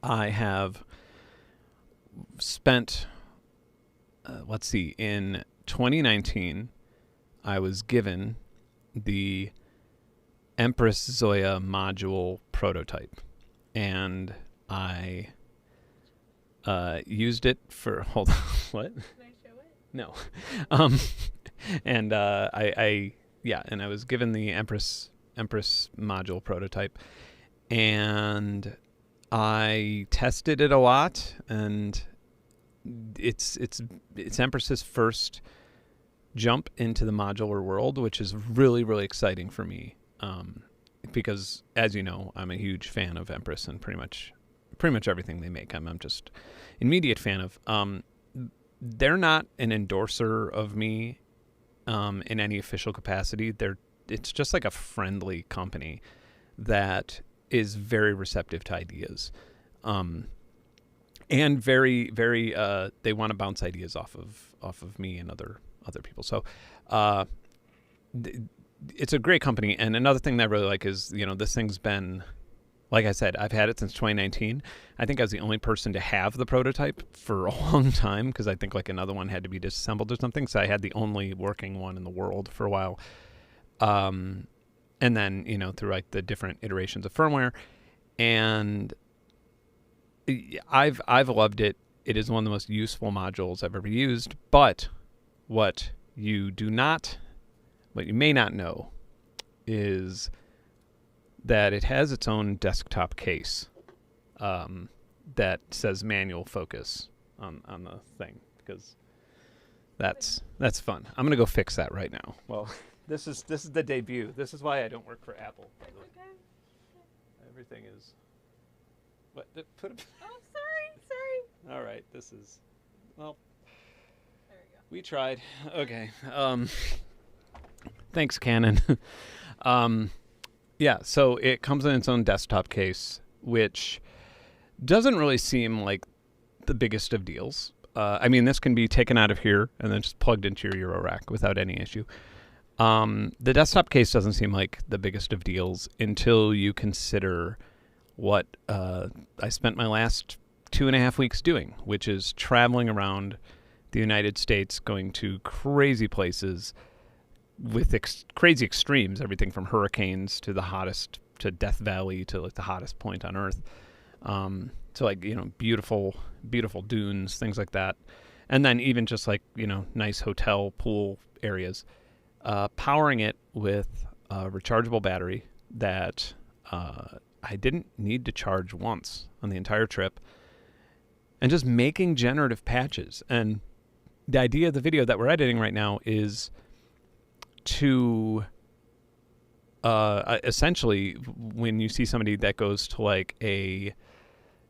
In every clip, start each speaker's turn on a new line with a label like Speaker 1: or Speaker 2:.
Speaker 1: I have spent, let's see, in 2019, I was given the Empress ZOIA module prototype, and I used it for, hold on, what?
Speaker 2: Can I show it?
Speaker 1: No. And and I was given the Empress module prototype, and I tested it a lot, and it's Empress's first jump into the modular world, which is really, really exciting for me, because, as you know, I'm a huge fan of Empress and pretty much everything they make. I'm just immediate fan of. They're not an endorser of me in any official capacity. It's just like a friendly company that is very receptive to ideas, and very, very. They want to bounce ideas off of me and other people. So, it's a great company. And another thing that I really like is, this thing's been, like I said, I've had it since 2019. I think I was the only person to have the prototype for a long time, because I think like another one had to be disassembled or something. So I had the only working one in the world for a while. And then, through like the different iterations of firmware, and I've loved it. It is one of the most useful modules I've ever used. But what you may not know is that it has its own desktop case that says manual focus on the thing, because that's fun. I'm gonna go fix that right now. Well, this is the debut. This is why I don't work for Apple, by the way.
Speaker 2: Okay.
Speaker 1: Everything is what put it.
Speaker 2: Oh, sorry.
Speaker 1: All right, this is, well,
Speaker 2: There we go.
Speaker 1: we tried. Okay. Thanks, Canon. Yeah, so it comes in its own desktop case, which doesn't really seem like the biggest of deals. I mean, this can be taken out of here and then just plugged into your Euro rack without any issue. The desktop case doesn't seem like the biggest of deals until you consider what I spent my last 2.5 weeks doing, which is traveling around the United States, going to crazy places with crazy extremes, everything from hurricanes to the hottest, to Death Valley, to like the hottest point on Earth. So like, beautiful, beautiful dunes, things like that. And then even just like, nice hotel pool areas, powering it with a rechargeable battery that I didn't need to charge once on the entire trip, and just making generative patches. And the idea of the video that we're editing right now is to essentially, when you see somebody that goes to like a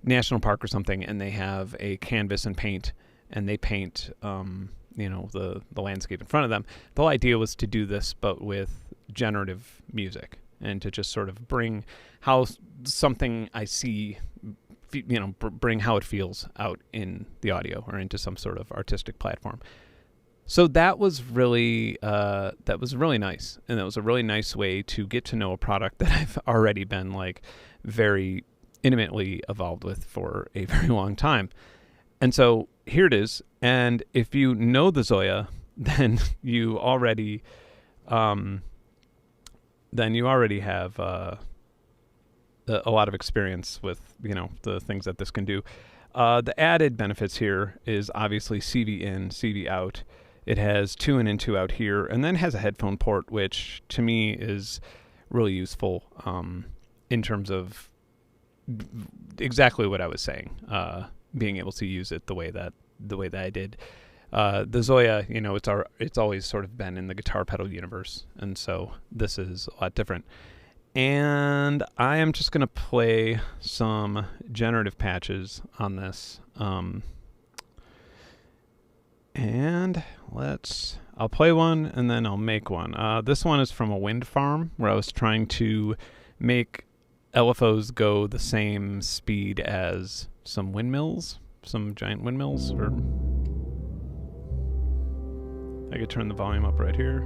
Speaker 1: national park or something and they have a canvas and paint, and they paint the landscape in front of them, the whole idea was to do this but with generative music, and to just sort of bring how something I see, bring how it feels out in the audio or into some sort of artistic platform. So that was really nice, and that was a really nice way to get to know a product that I've already been like very intimately involved with for a very long time. And so here it is. And if you know the ZOIA, then you already have a lot of experience with the things that this can do. The added benefits here is obviously CV in, CV out. It has 2 in and 2 out here, and then has a headphone port, which to me is really useful in terms of exactly what I was saying, being able to use it the way that I did. The ZOIA, it's always sort of been in the guitar pedal universe, and so this is a lot different. And I am just going to play some generative patches on this. And I'll play one and then I'll make one. This one is from a wind farm where I was trying to make LFOs go the same speed as some windmills, some giant windmills. Or I could turn the volume up right here.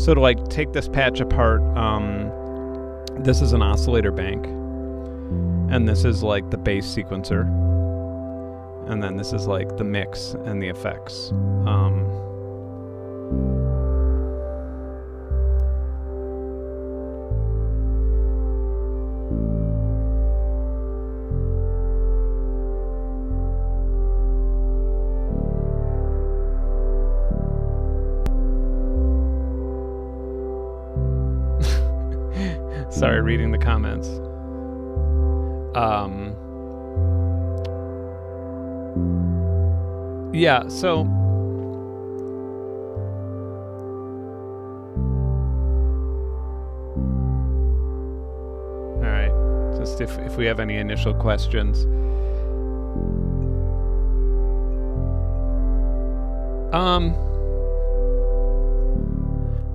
Speaker 1: So to like take this patch apart, this is an oscillator bank, and this is like the bass sequencer, and then this is like the mix and the effects. Sorry, reading the comments. Yeah, so all right, just if we have any initial questions.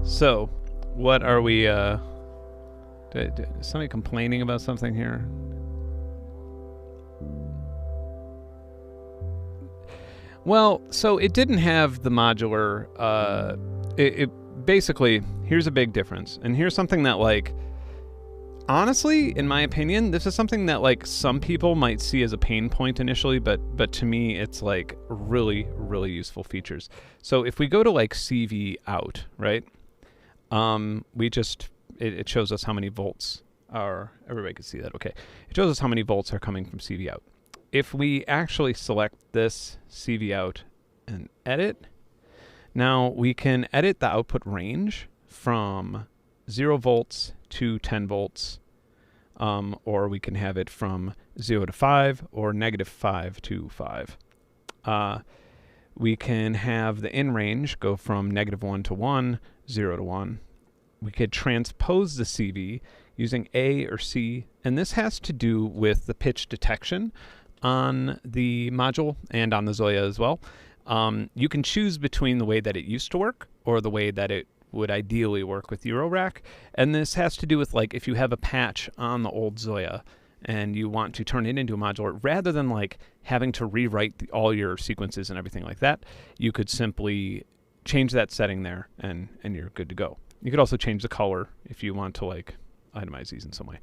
Speaker 1: So what are we is somebody complaining about something here? Well, so it didn't have the modular, it basically, here's a big difference. And here's something that, like, honestly, in my opinion, this is something that, like, some people might see as a pain point initially, but to me, it's, like, really, really useful features. So if we go to, like, CV out, right, we just, it shows us how many volts are, everybody can see that, okay. It shows us how many volts are coming from CV out. If we actually select this CV out and edit, now we can edit the output range from 0 volts to 10 volts, or we can have it from 0 to 5 or -5 to 5. We can have the in range go from -1 to 1, 0 to 1. We could transpose the CV using A or C, and this has to do with the pitch detection on the module and on the ZOIA as well. You can choose between the way that it used to work or the way that it would ideally work with Eurorack. And this has to do with, like, if you have a patch on the old ZOIA and you want to turn it into a modular, rather than like having to rewrite all your sequences and everything like that, you could simply change that setting there and you're good to go. You could also change the color if you want to, like, itemize these in some way.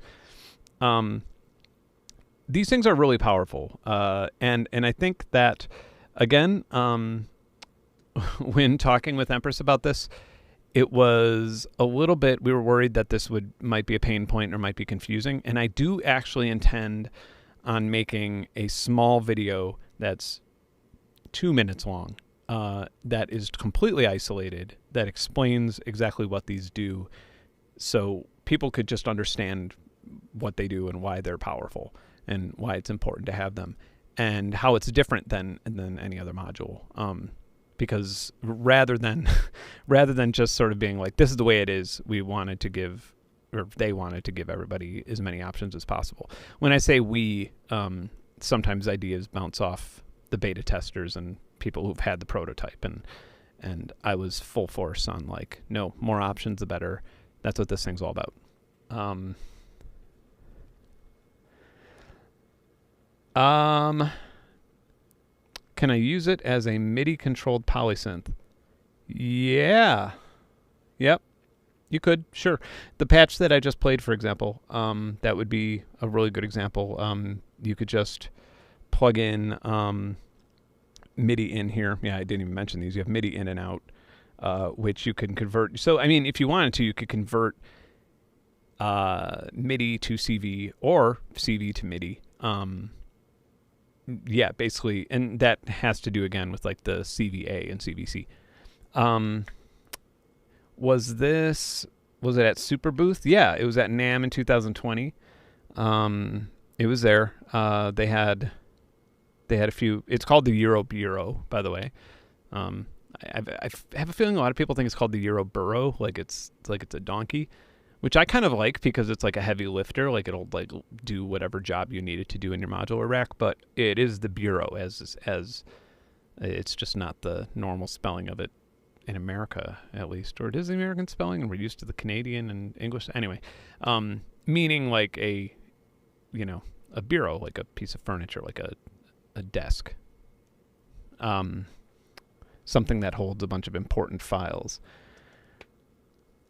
Speaker 1: These things are really powerful, and I think that, again, when talking with Empress about this, it was a little bit, we were worried that this might be a pain point or might be confusing, and I do actually intend on making a small video that's 2 minutes long, that is completely isolated, that explains exactly what these do, so people could just understand what they do and why they're powerful, and why it's important to have them, and how it's different than any other module. Because rather than just sort of being like, this is the way it is, we wanted to give, or they wanted to give everybody as many options as possible. When I say we, sometimes ideas bounce off the beta testers and people who've had the prototype, and I was full force on, like, no, more options the better. That's what this thing's all about. Can I use it as a MIDI controlled polysynth? Yeah. Yep. You could, sure. The patch that I just played, for example, that would be a really good example. You could just plug in MIDI in here. Yeah, I didn't even mention these. You have MIDI in and out, which you can convert. So, I mean, if you wanted to, you could convert MIDI to CV or CV to MIDI. Yeah, basically, and that has to do, again, with, like, the CVA and CVC. Was it at Super Booth? Yeah, it was at NAMM in 2020. It was there. They had a few. It's called the Euroburo, by the way. I have a feeling a lot of people think it's called the Euroburo, like it's a donkey, which I kind of like because it's like a heavy lifter, like it'll, like, do whatever job you need it to do in your modular rack. But it is the bureau, as it's just not the normal spelling of it in America, at least, or it is the American spelling, and we're used to the Canadian and English anyway. Meaning like a bureau, like a piece of furniture, like a desk, something that holds a bunch of important files.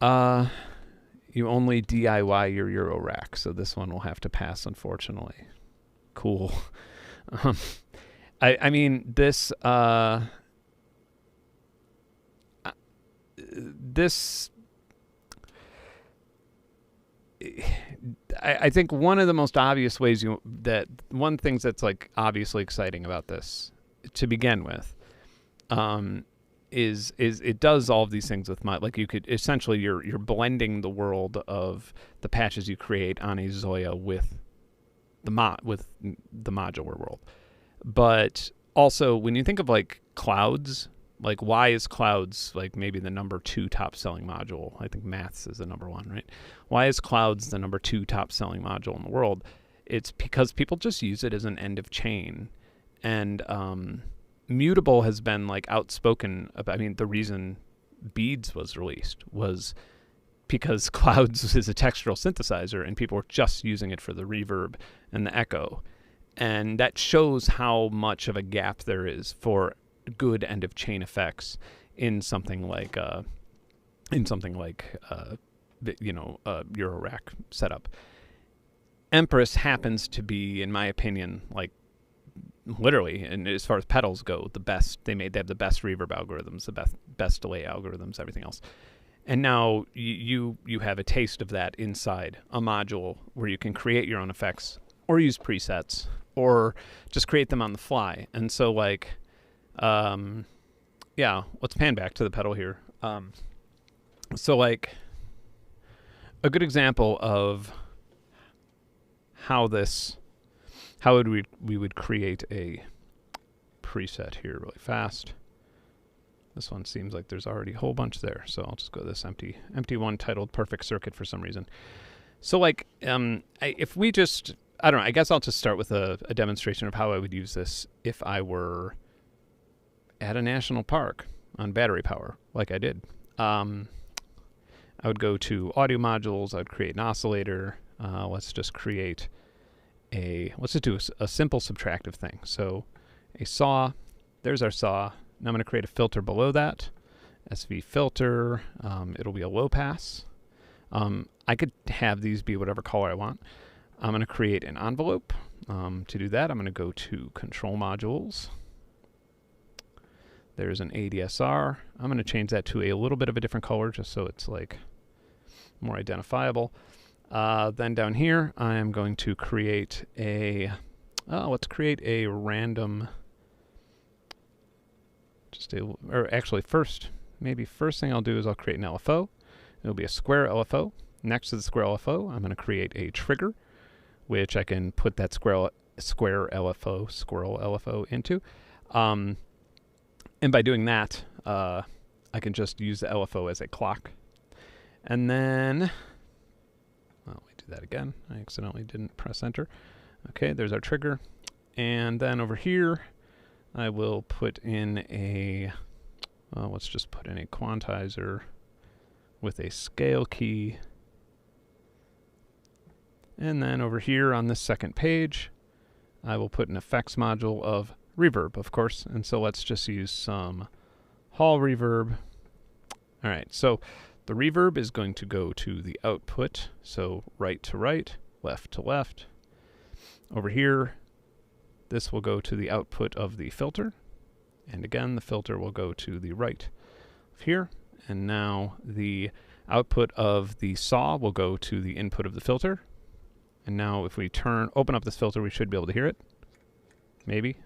Speaker 1: You only DIY your Euro rack, so this one will have to pass, unfortunately. Cool. I mean, this I think one of the most obvious ways one things that's like obviously exciting about this to begin with, is it does all of these things with like you could essentially you're blending the world of the patches you create on a ZOIA with the modular world. But also when you think of like clouds, like why is clouds like maybe the number 2 top selling module? I think maths is the number 1, right? Why is clouds the number 2 top selling module in the world? It's because people just use it as an end of chain. And Mutable has been like outspoken about, I mean, the reason Beads was released was because clouds is a textural synthesizer and people were just using it for the reverb and the echo. And that shows how much of a gap there is for good end of chain effects in something like Euro rack setup. Empress happens to be, in my opinion, like literally, and as far as pedals go, the best. They have the best reverb algorithms, the best delay algorithms, everything else. And now you have a taste of that inside a module where you can create your own effects or use presets or just create them on the fly. And so like, yeah, let's pan back to the pedal here. So like a good example of how we would create a preset here really fast. This one seems like there's already a whole bunch there, so I'll just go this empty one titled Perfect Circuit for some reason. So like, if we just, I don't know, I guess I'll just start with a demonstration of how I would use this if I were at a national park on battery power, like I did. I would go to audio modules, I'd create an oscillator. Let's just create let's just do a simple subtractive thing. So a saw, there's our saw. Now I'm going to create a filter below that, SV filter. It'll be a low pass. I could have these be whatever color I want. I'm going to create an envelope. To do that, I'm going to go to Control Modules. There's an ADSR. I'm going to change that to a little bit of a different color just so it's like more identifiable. Then down here, I am going to create let's create a random, first thing I'll do is I'll create an LFO. It'll be a square LFO. Next to the square LFO, I'm going to create a trigger, which I can put that squirrel LFO into. And by doing that, I can just use the LFO as a clock. And then, well, we do that again. I accidentally didn't press enter. Okay, there's our trigger. And then over here, I will put in let's just put in a quantizer with a scale key. And then over here on this second page, I will put an effects module of reverb, of course. And so let's just use some hall reverb. All right, so the reverb is going to go to the output. So right to right, left to left. Over here, this will go to the output of the filter. And again, the filter will go to the right of here. And now the output of the saw will go to the input of the filter. And now if we open up this filter, we should be able to hear it. Maybe.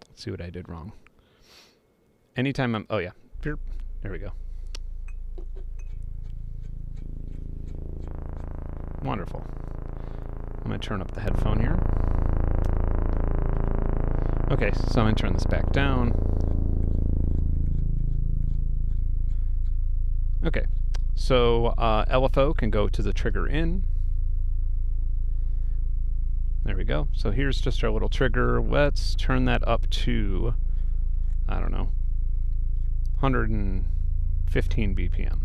Speaker 1: Let's see what I did wrong. Anytime oh yeah, there we go. Wonderful. I'm going to turn up the headphone here. Okay, so I'm going to turn this back down. Okay, so LFO can go to the trigger in. There we go. So here's just our little trigger. Let's turn that up to, I don't know, 115 BPM.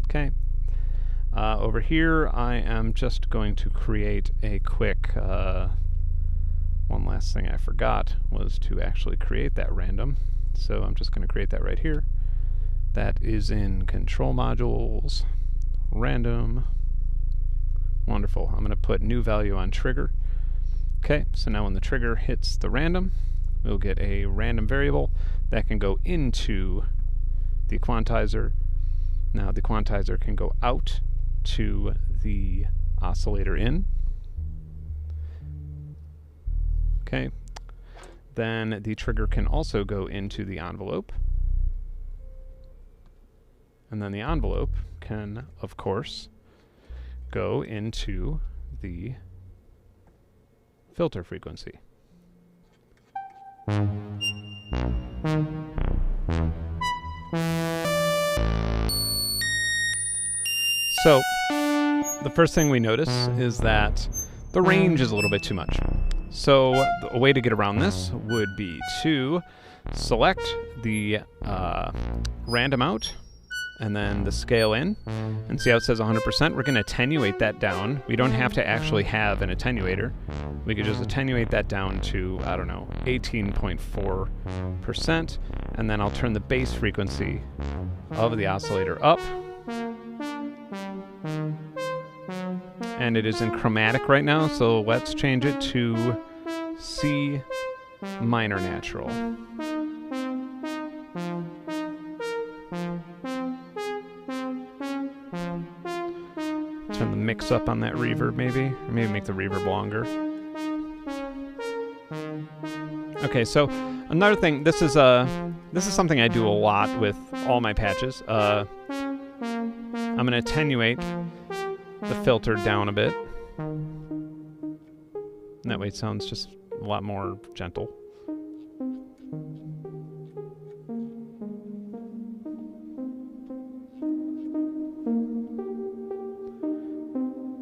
Speaker 1: Okay. Over here, I am just going to create a quick, one last thing I forgot was to actually create that random. So I'm just going to create that right here. That is in control modules, random. Wonderful. I'm going to put new value on trigger. Okay, so now when the trigger hits the random, we'll get a random variable that can go into the quantizer. Now the quantizer can go out to the oscillator in. Okay, then the trigger can also go into the envelope. And then the envelope can, of course, go into the filter frequency. So, the first thing we notice is that the range is a little bit too much. So, a way to get around this would be to select the random out and then the scale in, and see how it says 100%. We're going to attenuate that down. We don't have to actually have an attenuator. We could just attenuate that down to, I don't know, 18.4%, and then I'll turn the base frequency of the oscillator up. And it is in chromatic right now, so let's change it to C minor natural. Turn the mix up on that reverb maybe, or maybe make the reverb longer. Okay, so another thing, this is something I do a lot with all my patches. I'm going to attenuate the filter down a bit. And that way it sounds just a lot more gentle.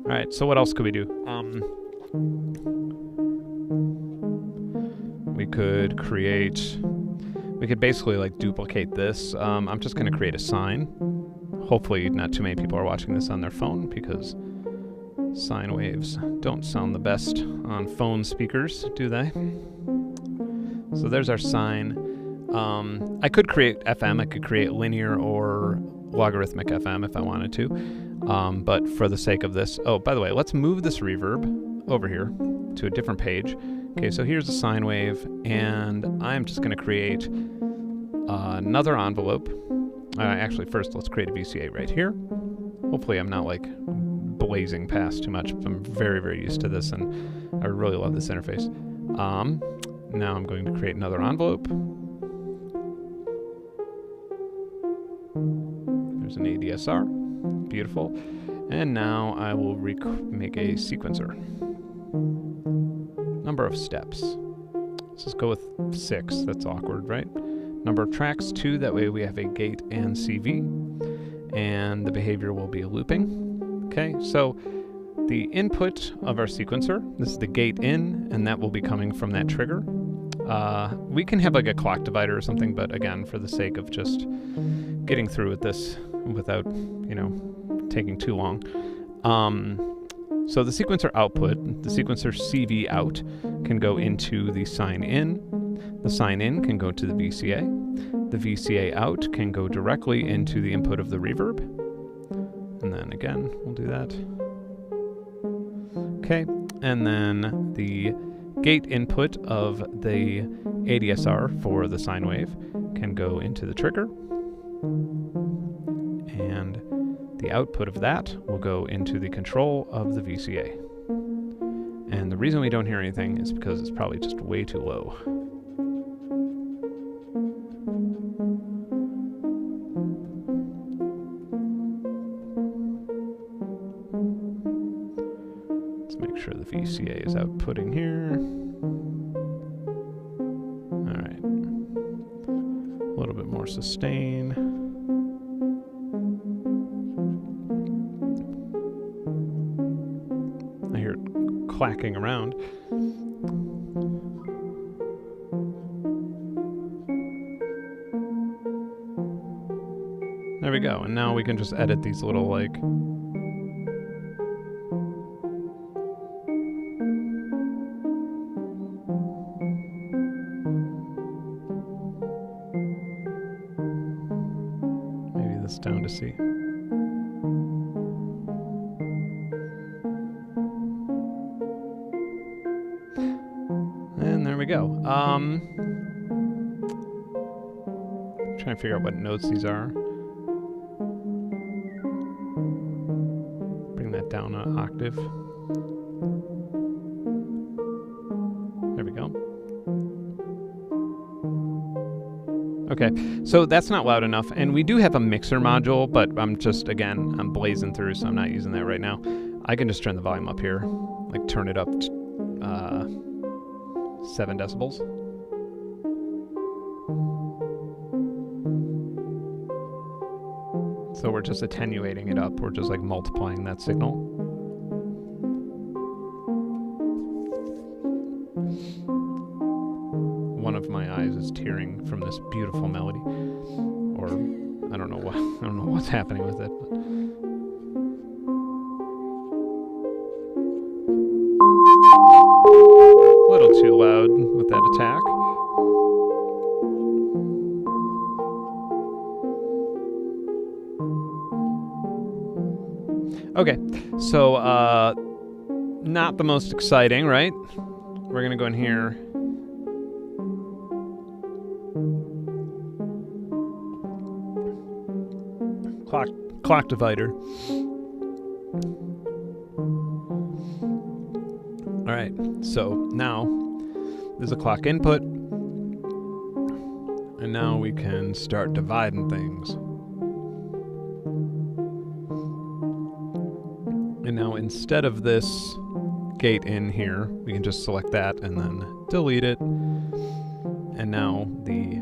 Speaker 1: Alright, so what else could we do? We could basically like duplicate this. I'm just going to create a sine. Hopefully not too many people are watching this on their phone, because sine waves don't sound the best on phone speakers, do they? So there's our sine. I could create FM, I could create linear or logarithmic FM if I wanted to. But for the sake of this, oh, by the way, let's move this reverb over here to a different page. Okay, so here's a sine wave, and I'm just going to create another envelope. Actually, first, let's create a VCA right here. Hopefully I'm not, like, blazing past too much. I'm very, very used to this, and I really love this interface. Now I'm going to create another envelope. There's an ADSR. Beautiful. And now I will make a sequencer. Number of steps. Let's just go with 6. That's awkward, right? Number of tracks, 2. That way we have a gate and CV. And the behavior will be looping. Okay, so the input of our sequencer, this is the gate in, and that will be coming from that trigger. We can have like a clock divider or something, but again, for the sake of just getting through with this without, you know, taking too long. So the sequencer output, the sequencer CV out, can go into the sine in. The sine in can go to the VCA. The VCA out can go directly into the input of the reverb. And then again, we'll do that. Okay, and then the gate input of the ADSR for the sine wave can go into the trigger. And the output of that will go into the control of the VCA. And the reason we don't hear anything is because it's probably just way too low. Let's make sure the VCA is outputting here. All right. A little bit more sustain. I hear it clacking around. There we go, and now we can just edit these little, like, this down to C. And there we go. Trying to figure out what notes these are. Bring that down an octave. There we go. Okay, so that's not loud enough, and we do have a mixer module, but I'm blazing through, so I'm not using that right now. I can just turn the volume up here, like turn it up to 7 decibels. So we're just attenuating it up, we're just like multiplying that signal. One of my eyes is tearing from this beautiful melody, or I don't know what's happening with it. But. A little too loud with that attack. Okay, so not the most exciting, right? We're gonna go in here. Clock divider. All right, so now there's a clock input, and now we can start dividing things. And now instead of this gate in here, we can just select that and then delete it. And now the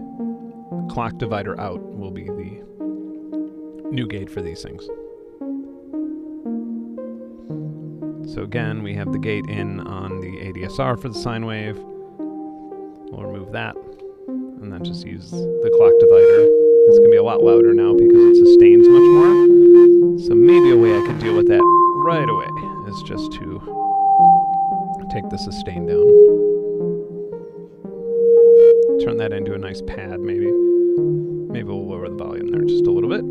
Speaker 1: clock divider out will be the new gate for these things. So again, we have the gate in on the ADSR for the sine wave. We'll remove that and then just use the clock divider. It's going to be a lot louder now because it sustains much more. So maybe a way I could deal with that right away is just to take the sustain down. Turn that into a nice pad maybe. Maybe we'll lower the volume there just a little bit.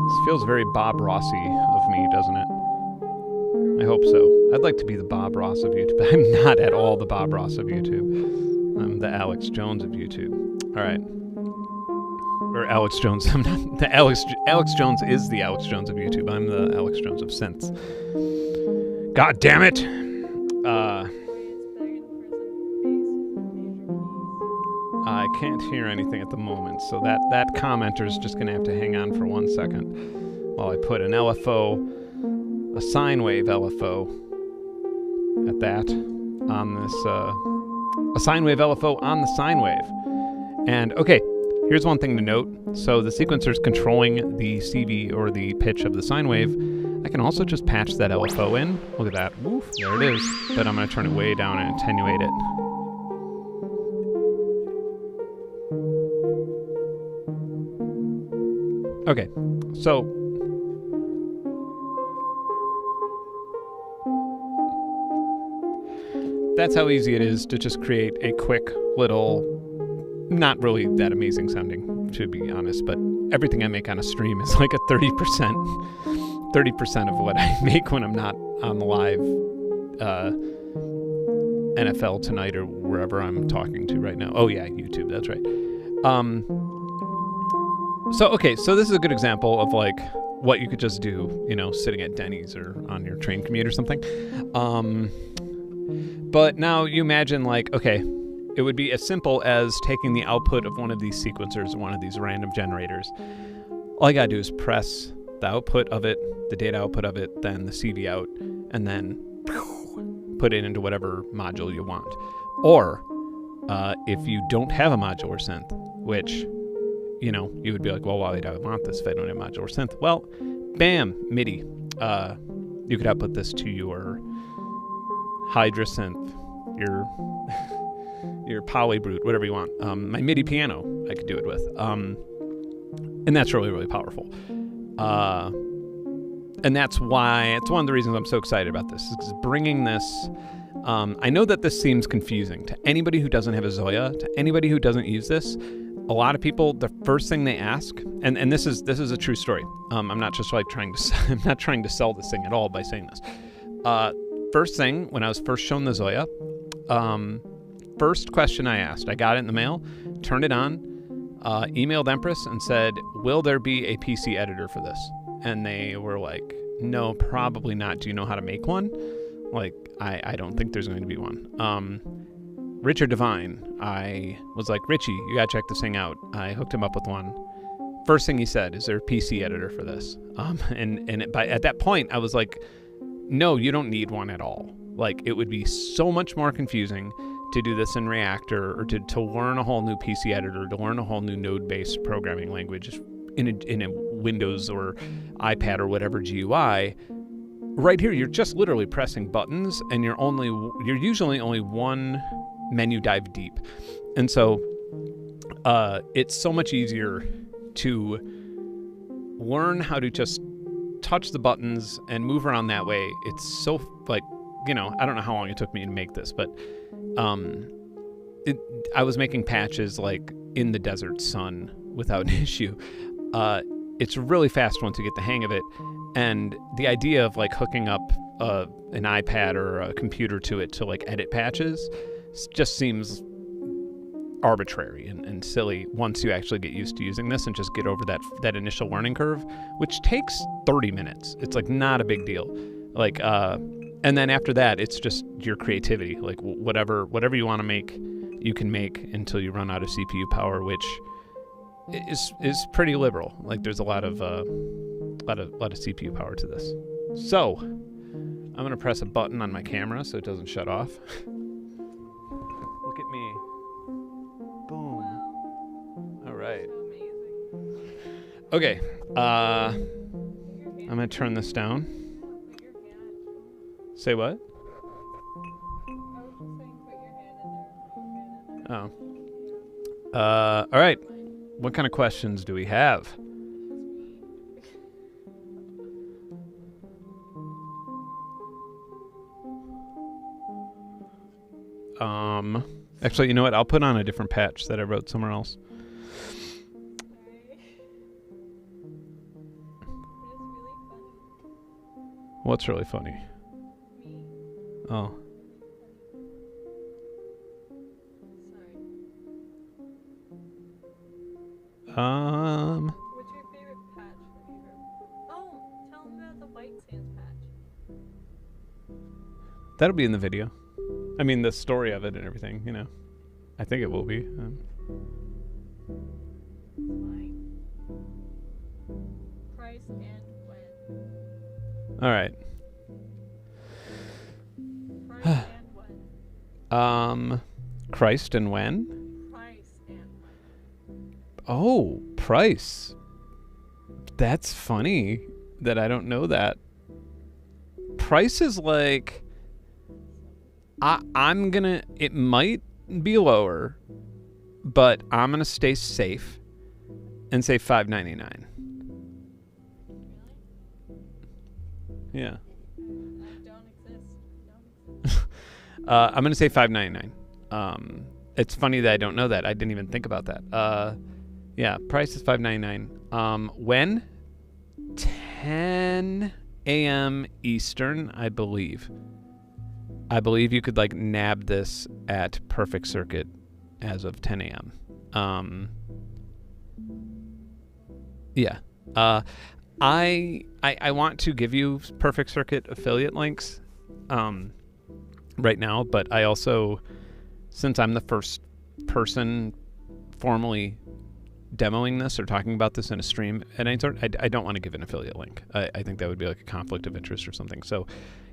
Speaker 1: This feels very Bob Rossi of me, doesn't it? I hope so. I'd like to be the Bob Ross of YouTube. I'm not at all the Bob Ross of YouTube. I'm the Alex Jones of YouTube. All right. Or Alex Jones. I'm not the Alex Jones is the Alex Jones of YouTube. I'm the Alex Jones of synths. God damn it. I can't hear anything at the moment, so that commenter is just going to have to hang on for 1 second while I put an LFO, a sine wave LFO at that, on this, a sine wave LFO on the sine wave. And, okay, here's one thing to note. So the sequencer is controlling the CV, or the pitch of the sine wave. I can also just patch that LFO in. Look at that. Woof, there it is. But I'm going to turn it way down and attenuate it. Okay, so that's how easy it is to just create a quick little, not really that amazing sounding, to be honest, but everything I make on a stream is like a 30% of what I make when I'm not on the live NFL Tonight or wherever I'm talking to right now. Oh yeah, YouTube, that's right. So, okay, so this is a good example of, like, what you could just do, you know, sitting at Denny's or on your train commute or something. But now you imagine, like, okay, it would be as simple as taking the output of one of these sequencers, one of these random generators. All you gotta do is press the output of it, the data output of it, then the CV out, and then put it into whatever module you want. Or, if you don't have a modular synth, which... you know, you would be like, well, why would I want this if I don't have modular synth? Well, bam, MIDI. You could output this to your Hydra synth, your Polybrute, whatever you want. My MIDI piano, I could do it with. And that's really, really powerful. And that's why, it's one of the reasons I'm so excited about this, is bringing this... I know that this seems confusing to anybody who doesn't have a ZOIA, to anybody who doesn't use this. a lot of people, the first thing they ask, and this is a true story. I'm not just like I'm not trying to sell this thing at all by saying this. First thing, when I was first shown the ZOIA, first question I asked, I got it in the mail, turned it on, emailed Empress and said, will there be a PC editor for this? And they were like, no, probably not. Do you know how to make one? Like, I don't think there's going to be one. Richard Devine, I was like, Richie, you gotta check this thing out. I hooked him up with one. First thing he said, is there a PC editor for this? At that point, I was like, no, you don't need one at all. Like, it would be so much more confusing to do this in Reactor, or to learn a whole new PC editor, to learn a whole new node-based programming language in a Windows or iPad or whatever GUI. Right here, you're just literally pressing buttons, and you're usually only one menu dive deep. And so it's so much easier to learn how to just touch the buttons and move around that way. It's so, like, I don't know how long it took me to make this, but I was making patches like in the desert sun without an issue. It's really fast once you get the hang of it. And the idea of like hooking up an iPad or a computer to it to like edit patches just seems arbitrary and silly once you actually get used to using this and just get over that initial learning curve, which takes 30 minutes. It's like not a big deal. Like, and then after that, it's just your creativity. Like whatever you want to make, you can make until you run out of CPU power, which is pretty liberal. Like there's a lot of CPU power to this. So I'm gonna press a button on my camera so it doesn't shut off. Look at me. Boom.
Speaker 2: Wow.
Speaker 1: All right.
Speaker 2: So amazing.
Speaker 1: Okay. I'm gonna turn this down.
Speaker 2: Put your hand.
Speaker 1: Say what?
Speaker 2: I was just saying, put your hand in there. Put your hand in there.
Speaker 1: Oh. All right. What kind of questions do we have? Actually, you know what? I'll put on a different patch that I wrote somewhere else. What's really funny?
Speaker 2: Me.
Speaker 1: Oh.
Speaker 2: Sorry. What's your favorite patch for Reverb? Oh, tell them about the white sands patch.
Speaker 1: That'll be in the video. I mean, the story of it and everything, I think it will be.
Speaker 2: Fine. Price and when.
Speaker 1: All right.
Speaker 2: Price and when.
Speaker 1: Christ and when?
Speaker 2: Price and when.
Speaker 1: Oh, price. That's funny that I don't know that. Price is like... it might be lower, but I'm going to stay safe and say $5.99.
Speaker 2: Really?
Speaker 1: Yeah.
Speaker 2: Don't exist.
Speaker 1: I'm going to say $5.99. It's funny that I don't know that. I didn't even think about that. Yeah, price is $5.99. When? 10 a.m. Eastern, I believe. I believe you could like nab this at Perfect Circuit as of 10 a.m. Yeah. I want to give you Perfect Circuit affiliate links right now, but I also, since I'm the first person formally demoing this or talking about this in a stream at any sort, I don't want to give an affiliate link. I think that would be like a conflict of interest or something. So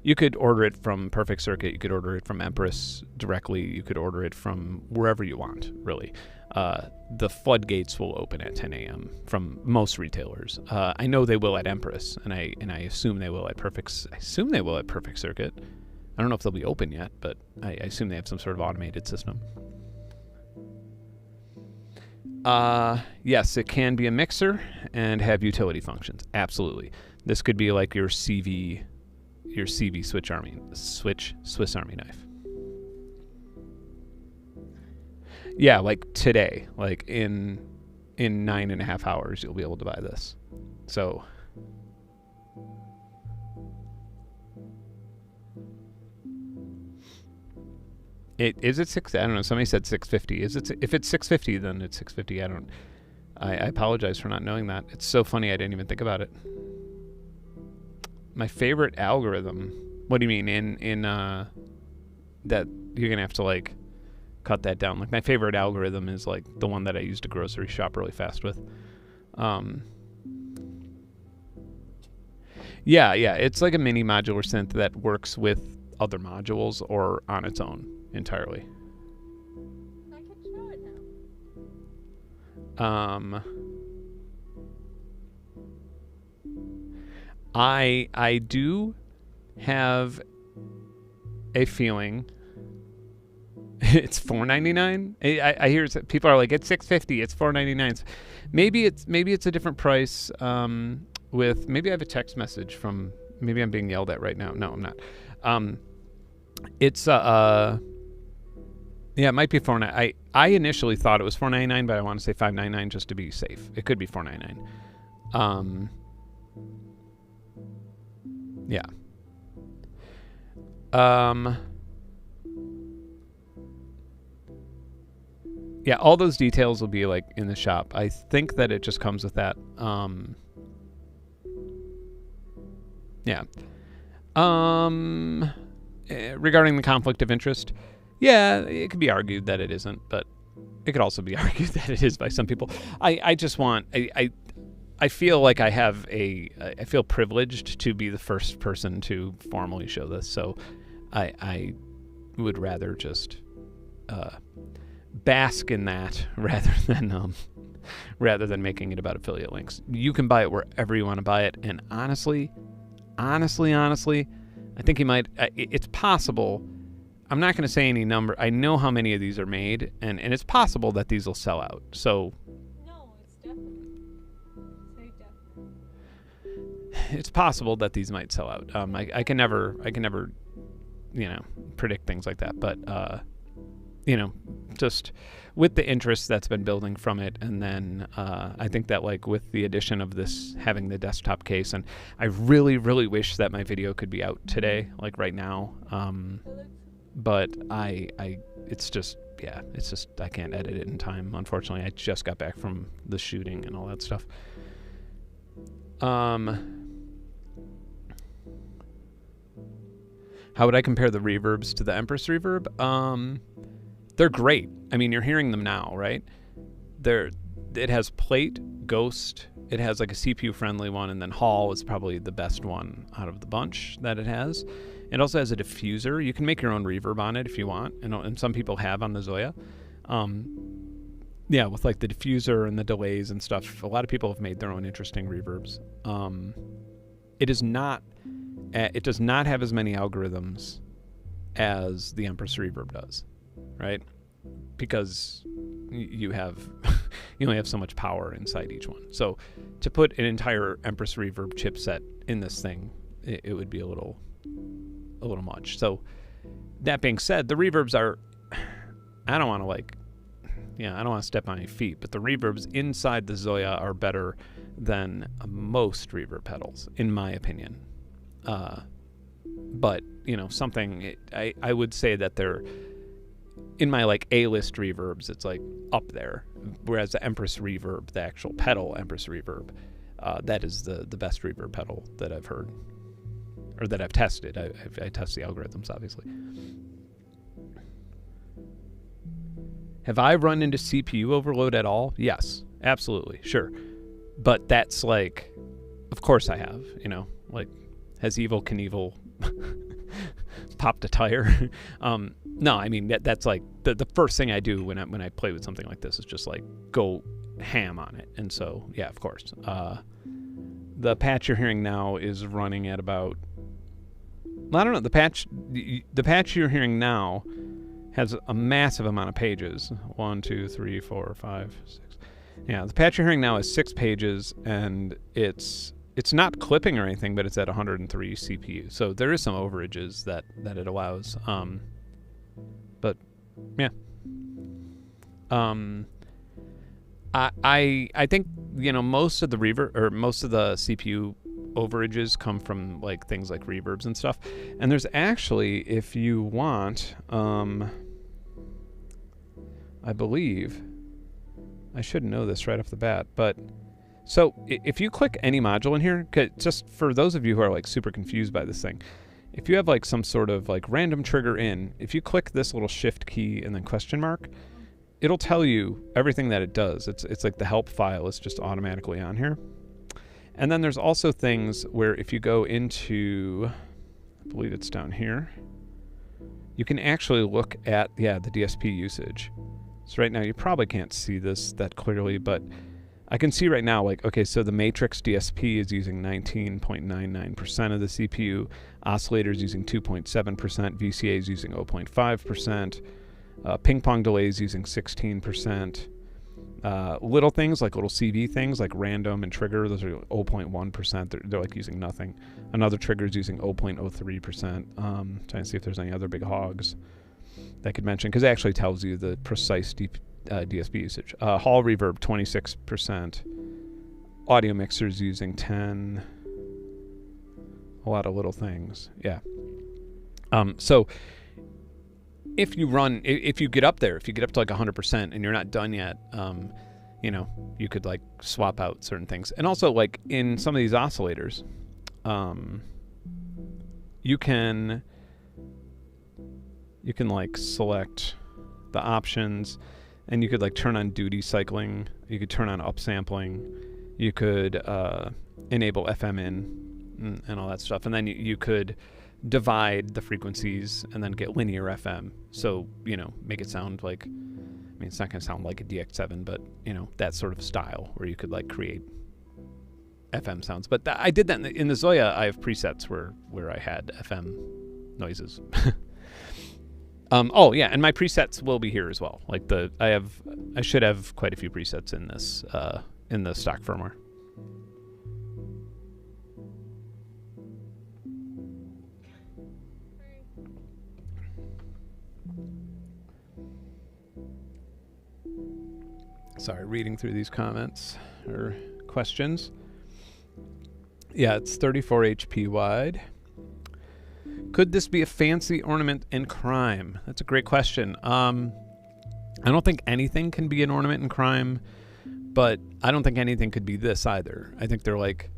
Speaker 1: you could order it from Perfect Circuit, you could order it from Empress directly, you could order it from wherever you want, really. The floodgates will open at 10 a.m. from most retailers. I know they will at Empress, and I assume they will at Perfect Circuit. I don't know if they'll be open yet, but I assume they have some sort of automated system. Yes, it can be a mixer and have utility functions. Absolutely. This could be like your CV Swiss Army knife. Yeah, like today, like in 9.5 hours, you'll be able to buy this. So is it six? I don't know. Somebody said 650. Is it? If it's 650, then it's 650. I apologize for not knowing that. It's so funny I didn't even think about it. My favorite algorithm. What do you mean in that you're gonna have to like cut that down? Like my favorite algorithm is like the one that I use to grocery shop really fast with. Yeah, it's like a mini modular synth that works with other modules or on its own entirely.
Speaker 2: I can show it now.
Speaker 1: I do have a feeling it's $4.99. I hear people are like it's $6.50. It's $4.99. Maybe it's a different price. With maybe I have a text message from maybe I'm being yelled at right now. No, I'm not. It's yeah, it might be $4.99. I initially thought it was $4.99, but I want to say $5.99 just to be safe. It could be $4.99. Yeah. Yeah, all those details will be like in the shop. I think that it just comes with that. Yeah. Regarding the conflict of interest, yeah, it could be argued that it isn't, but it could also be argued that it is by some people. I just want I feel like I feel privileged to be the first person to formally show this, so I would rather just bask in that rather than making it about affiliate links. You can buy it wherever you want to buy it, and honestly, I think you might. It's possible. I'm not going to say any number. I know how many of these are made, and it's possible that these will sell out. So
Speaker 2: No, it's definitely. Say definitely.
Speaker 1: it's possible that these might sell out. I can never, predict things like that. But just with the interest that's been building from it, and then I think that like with the addition of this having the desktop case, and I really, really wish that my video could be out today, like right now. But it's just I can't edit it in time. Unfortunately, I just got back from the shooting and all that stuff. How would I compare the reverbs to the Empress reverb? They're great. I mean, you're hearing them now, right? It has plate, ghost. It has like a CPU friendly one, and then Hall is probably the best one out of the bunch that it has. It also has a diffuser. You can make your own reverb on it if you want, and some people have on the ZOIA. Yeah, with like the diffuser and the delays and stuff. A lot of people have made their own interesting reverbs. It does not have as many algorithms as the Empress reverb does, right? Because you only have so much power inside each one. So to put an entire Empress reverb chipset in this thing, it would be a little much. So that being said, the reverbs are, I don't want to step on any feet, but the reverbs inside the ZOIA are better than most reverb pedals, in my opinion. But I would say that they're in my like A-list reverbs. It's like up there, whereas the Empress reverb, the actual pedal Empress reverb, that is the best reverb pedal that I've heard or that I've tested. I test the algorithms, obviously. Have I run into CPU overload at all? Yes, absolutely, sure. But that's like, of course I have. Like, has Evel Knievel popped a tire? No, I mean that's like the first thing I do when I play with something like this is just like go ham on it. And so yeah, of course. The patch you're hearing now is running at about, I don't know, the patch you're hearing now has a massive amount of pages. 1, 2, 3, 4, 5, 6. Yeah, the patch you're hearing now is 6 pages, and it's not clipping or anything, but it's at 103 CPU. So there is some overages that it allows. But yeah. I think, you know, most of the reverb or most of the CPU overages come from like things like reverbs and stuff. And there's actually, if you want, I believe, I should know this right off the bat, but so if you click any module in here, just for those of you who are like super confused by this thing, if you have like some sort of like random trigger in, if you click this little shift key and then question mark, it'll tell you everything that it does. It's like the help file is just automatically on here. And then there's also things where if you go into, I believe it's down here, you can actually look at, yeah, the DSP usage. So right now you probably can't see this that clearly, but I can see right now, like, okay, so the Matrix DSP is using 19.99% of the CPU, oscillators using 2.7%, VCA is using 0.5%, ping pong delays using 16%. Little things like little CV things like random and trigger, those are 0.1%. They're like using nothing. Another trigger is using 0.03%. Trying to see if there's any other big hogs that I could mention, because it actually tells you the precise DSP usage. Hall reverb 26%. Audio mixers using 10. A lot of little things. Yeah. So if you run, if you get up there, if you get up to like 100% and you're not done yet, you know, you could like swap out certain things. And also like in some of these oscillators, you can like select the options and you could like turn on duty cycling. You could turn on upsampling. You could enable FM in and all that stuff. And then you could divide the frequencies and then get linear FM. So, you know, make it sound like, I mean, it's not going to sound like a DX7, but, you know, that sort of style where you could like create FM sounds. But I did that in the ZOIA. I have presets where I had FM noises. Oh yeah, and my presets will be here as well. Like I should have quite a few presets in this in the stock firmware. Sorry, reading through these comments or questions. Yeah, it's 34 HP wide. Could this be a fancy ornament in crime? That's a great question. I don't think anything can be an ornament in crime, but I don't think anything could be this either. I think they're like...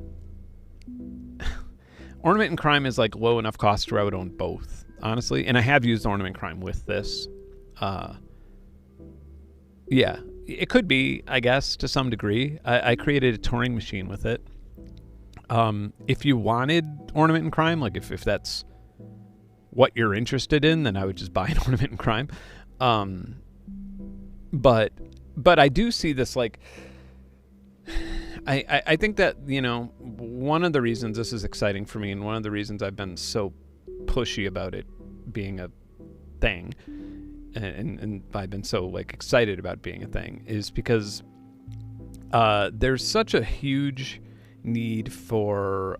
Speaker 1: Ornament in crime is like low enough cost where I would own both, honestly. And I have used ornament crime with this. Yeah, it could be, I guess, to some degree. I created a touring machine with it. If you wanted ornament in crime, like if that's what you're interested in, then I would just buy an ornament in crime. But I do see this like, I think that, you know, one of the reasons this is exciting for me and one of the reasons I've been so pushy about it being a thing and I've been so like excited about being a thing is because there's such a huge need for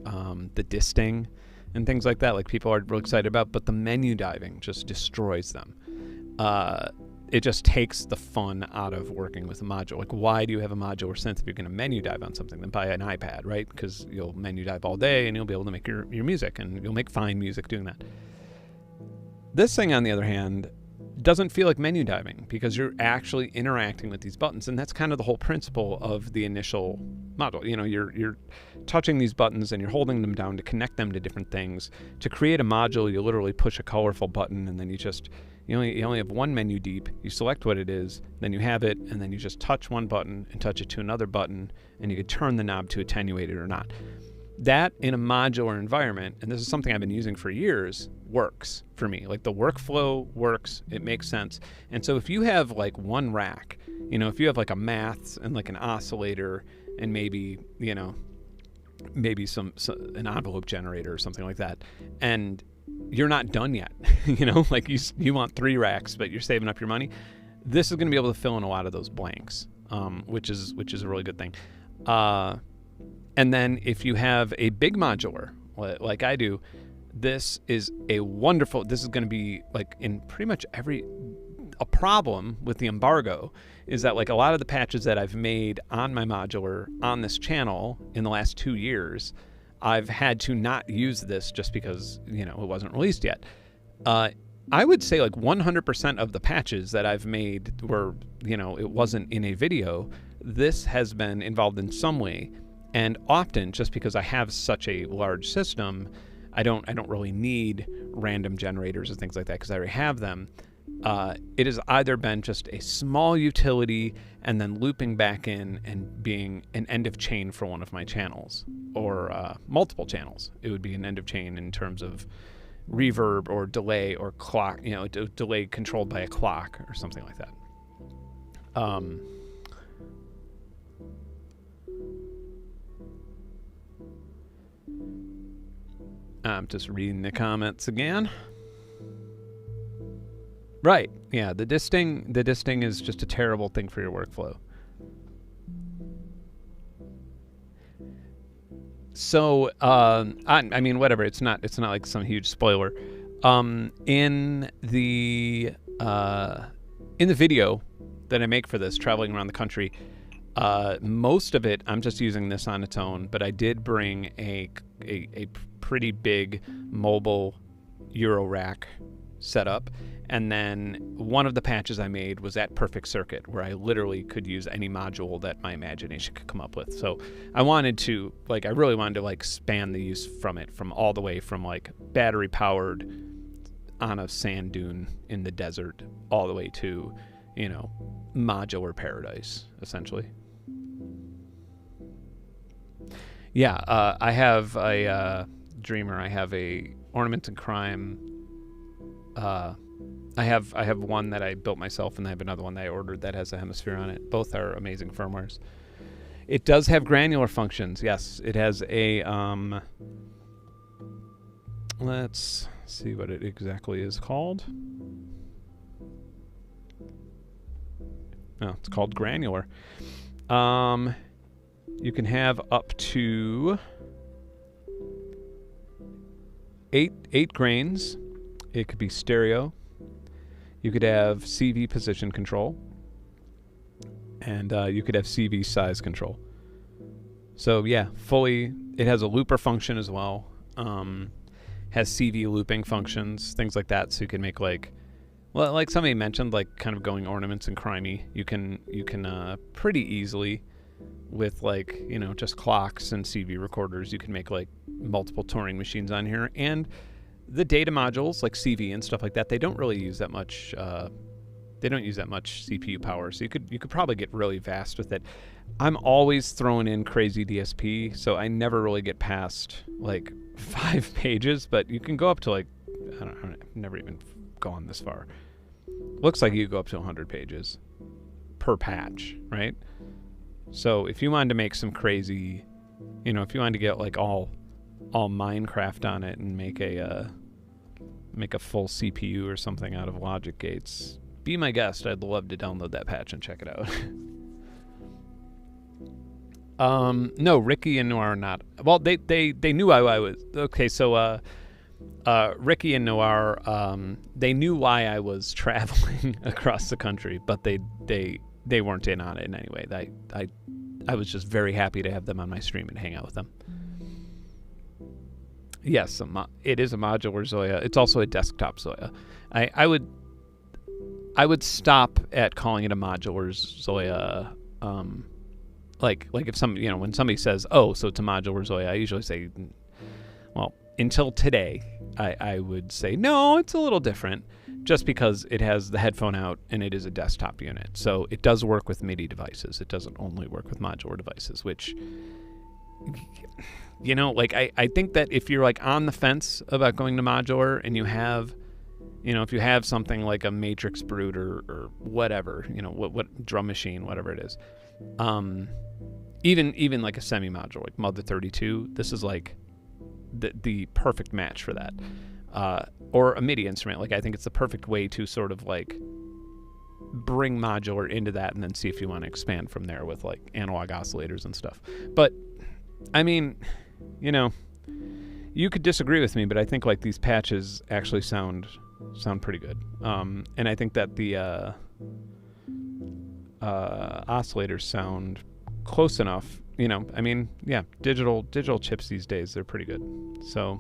Speaker 1: the disting and things like that, like people are real excited about, but the menu diving just destroys them. It just takes the fun out of working with a module. Like, why do you have a modular synth if you're going to menu dive on something? Then buy an iPad, right? Because you'll menu dive all day and you'll be able to make your music, and you'll make fine music doing that. This thing, on the other hand, doesn't feel like menu diving because you're actually interacting with these buttons, and that's kind of the whole principle of the initial module. You know, you're touching these buttons and you're holding them down to connect them to different things. To create a module, you literally push a colorful button, and then you only have one menu deep. You select what it is, then you have it, and then you just touch one button and touch it to another button, and you can turn the knob to attenuate it or not. That in a modular environment, and this is something I've been using for years, works for me. Like the workflow works, it makes sense. And so if you have like one rack, you know, if you have like a maths and like an oscillator and maybe, you know, maybe an envelope generator or something like that, and you're not done yet, you know, like you want 3 racks, but you're saving up your money, this is going to be able to fill in a lot of those blanks, which is a really good thing. And then if you have a big modular, like I do, this is going to be like in pretty much a problem with the embargo is that like a lot of the patches that I've made on my modular on this channel in the last 2 years, I've had to not use this just because, you know, it wasn't released yet. I would say like 100% of the patches that I've made were, you know, it wasn't in a video. This has been involved in some way. And often, just because I have such a large system, I don't really need random generators or things like that because I already have them. It has either been just a small utility and then looping back in and being an end of chain for one of my channels, or multiple channels. It would be an end of chain in terms of reverb or delay or clock, you know, delay controlled by a clock or something like that. I'm just reading the comments again. Right, yeah, the disting is just a terrible thing for your workflow. So, I mean, whatever. It's not like some huge spoiler. In the video that I make for this, traveling around the country, most of it I'm just using this on its own. But I did bring a pretty big mobile Euro rack setup, and then one of the patches I made was at perfect circuit, where I literally could use any module that my imagination could come up with. So I wanted to, like, I really wanted to like span the use from it, from all the way from like battery powered on a sand dune in the desert all the way to, you know, modular paradise, essentially. Yeah, I have a Dreamer. I have a Ornament and Crime. I have one that I built myself, and I have another one that I ordered that has a hemisphere on it. Both are amazing firmwares. It does have granular functions. Yes, it has a let's see what it exactly is called. Oh, it's called granular. You can have up to eight grains. It could be stereo. You could have CV position control, and you could have CV size control. So yeah, fully. It has a looper function as well. Has CV looping functions, things like that. So you can make like, well, like somebody mentioned, like kind of going ornaments and crimey. You can pretty easily with like, you know, just clocks and CV recorders. You can make like multiple touring machines on here, and the data modules like CV and stuff like that, they don't really use that much. They don't use that much CPU power, so you could probably get really vast with it. I'm always throwing in crazy DSP, so I never really get past like 5 pages. But you can go up to like, I've never even gone this far. Looks like you go up to 100 pages per patch, right? So if you wanted to make some crazy, you know, if you wanted to get like all Minecraft on it and make a full CPU or something out of logic gates, be my guest. I'd love to download that patch and check it out. No, Ricky and Noir are not. Well, they knew I was okay. So Ricky and Noir, they knew why I was traveling across the country, but they weren't in on it in any way. I was just very happy to have them on my stream and hang out with them. Yes, it is a modular ZOIA. It's also a desktop ZOIA. I would stop at calling it a modular ZOIA. Like if when somebody says, "Oh, so it's a modular ZOIA," I usually say, well, until today, I would say no, it's a little different, just because it has the headphone out and it is a desktop unit. So it does work with MIDI devices. It doesn't only work with modular devices, which, you know, like I think that if you're like on the fence about going to modular and you have, you know, if you have something like a Matrix Brute or whatever, you know, what drum machine, whatever it is, even like a semi-modular like Mother 32, this is like the perfect match for that. Or a MIDI instrument, like I think it's the perfect way to sort of like bring modular into that and then see if you want to expand from there with like analog oscillators and stuff. But I mean, you know, you could disagree with me, but I think like these patches actually sound sound pretty good. And I think that the oscillators sound close enough. You know, I mean, yeah, digital chips these days, they're pretty good. So,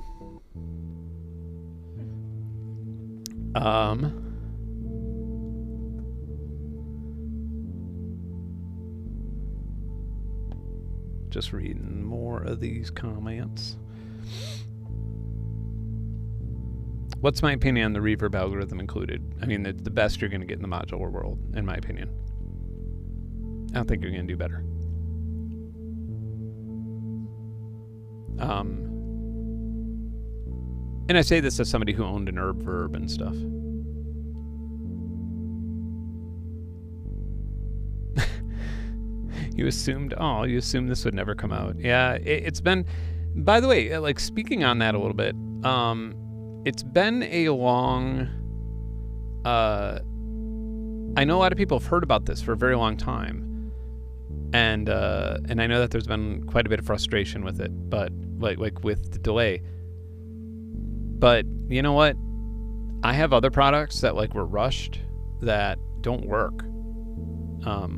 Speaker 1: just reading more of these comments. What's my opinion on the reverb algorithm included? I mean, the best you're going to get in the modular world, in my opinion. I don't think you're going to do better. And I say this as somebody who owned an Reverb and stuff. You assumed this would never come out. Yeah, it's been, by the way, like speaking on that a little bit, it's been a long, I know a lot of people have heard about this for a very long time. And I know that there's been quite a bit of frustration with it, but like with the delay. But you know what? I have other products that like were rushed that don't work.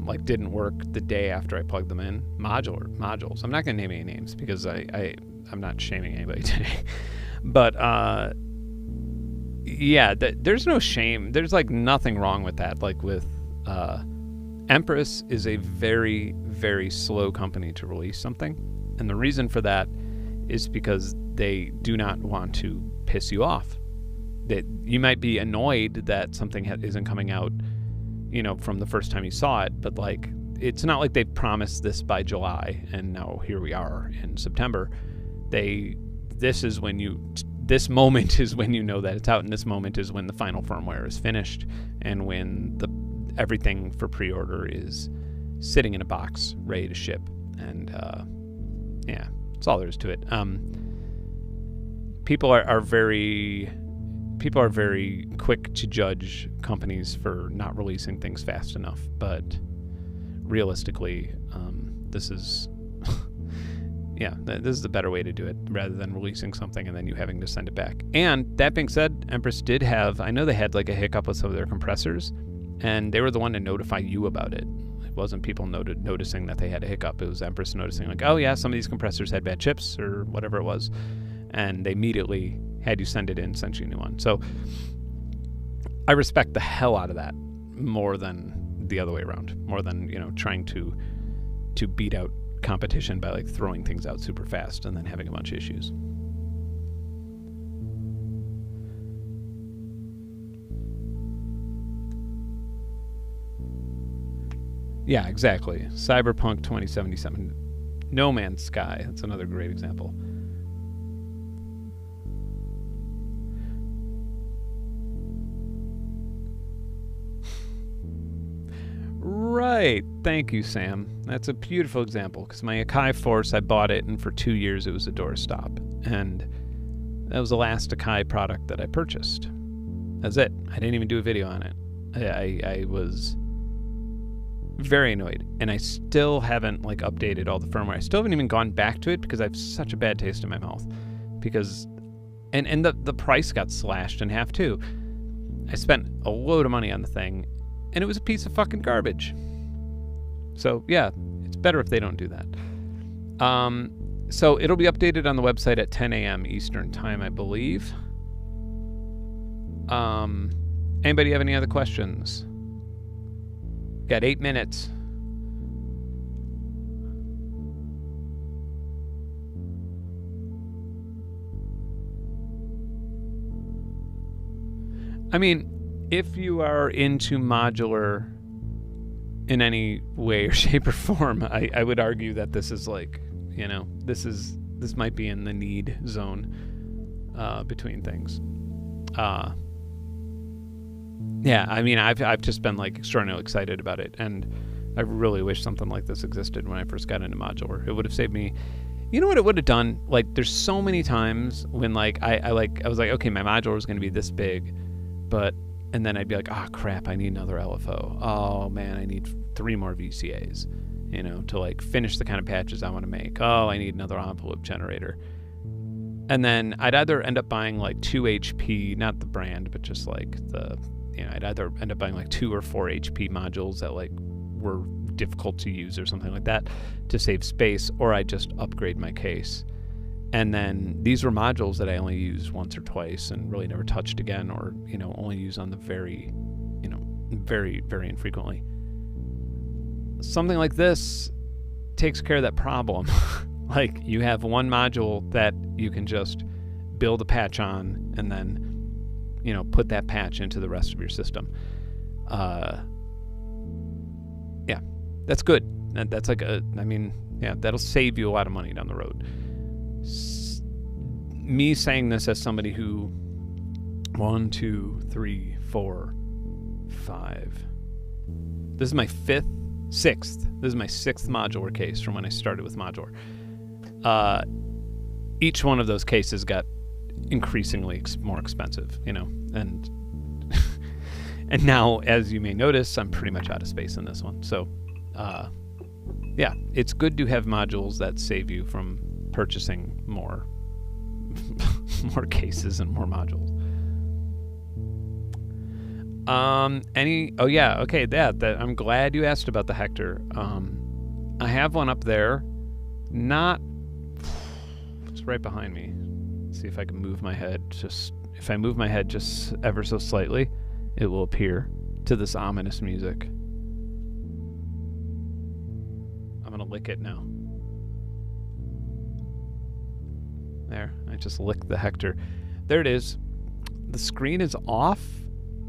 Speaker 1: Like didn't work the day after I plugged them in. Modules. I'm not gonna name any names because I'm not shaming anybody today. But yeah, there's no shame. There's like nothing wrong with that. Like with Empress is a very, very slow company to release something. And the reason for that is because they do not want to piss you off. That you might be annoyed that something isn't coming out, you know, from the first time you saw it, but like it's not like they promised this by July and now here we are in September. This moment is when you know that it's out, and this moment is when the final firmware is finished and when everything for pre-order is sitting in a box ready to ship. And yeah, that's all there is to it. People are very quick to judge companies for not releasing things fast enough, but realistically, this is yeah, this is the better way to do it rather than releasing something and then you having to send it back. And that being said, Empress did have, I know they had like a hiccup with some of their compressors, and they were the one to notify you about it. It wasn't people noticing that they had a hiccup. It was Empress noticing like, oh yeah, some of these compressors had bad chips or whatever it was. And they immediately had you send it in, sent you a new one. So I respect the hell out of that more than the other way around, more than, you know, trying to beat out competition by like throwing things out super fast and then having a bunch of issues. Yeah, exactly. Cyberpunk 2077. No Man's Sky. That's another great example. Right. Thank you, Sam. That's a beautiful example because my Akai Force, I bought it, and for 2 years it was a doorstop. And that was the last Akai product that I purchased. That's it. I didn't even do a video on it. I was very annoyed, and I still haven't like updated all the firmware. I still haven't even gone back to it because I have such a bad taste in my mouth. Because, and the price got slashed in half too. I spent a load of money on the thing, and it was a piece of fucking garbage. So yeah, it's better if they don't do that. So it'll be updated on the website at 10 a.m. Eastern time, I believe. Anybody have any other questions? Got 8 minutes. I mean, if you are into modular in any way or shape or form, I would argue that this is like, you know, this might be in the need zone between things. Yeah, I mean, I've just been like extraordinarily excited about it, and I really wish something like this existed when I first got into modular. It would have saved me. You know what it would have done? Like, there's so many times when like I was like, okay, my modular is going to be this big, and then I'd be like, oh crap, I need another LFO. Oh man, I need 3 more VCAs, you know, to like finish the kind of patches I want to make. Oh, I need another envelope generator. And then I'd either end up buying like 2 HP, not the brand, but just like I'd either end up buying like 2 or 4 HP modules that like were difficult to use or something like that to save space, or I'd just upgrade my case. And then these were modules that I only used once or twice and really never touched again, or, only use on the very, very, very infrequently. Something like this takes care of that problem. Like, you have one module that you can just build a patch on and then, put that patch into the rest of your system. Yeah, that's good. That's like that'll save you a lot of money down the road. Me saying this as somebody who 1, 2, 3, 4, 5. This is my sixth. This is my 6th modular case from when I started with modular. Each one of those cases got increasingly more expensive, and and now, as you may notice, I'm pretty much out of space in this one. So, yeah, it's good to have modules that save you from purchasing more cases and more modules. That I'm glad you asked about the Hector. I have one up there, it's right behind me. Let's see if I can move my head. If I move my head just ever so slightly, it will appear to this ominous music. I'm gonna lick it now. There, I just licked the Hector. There it is. The screen is off,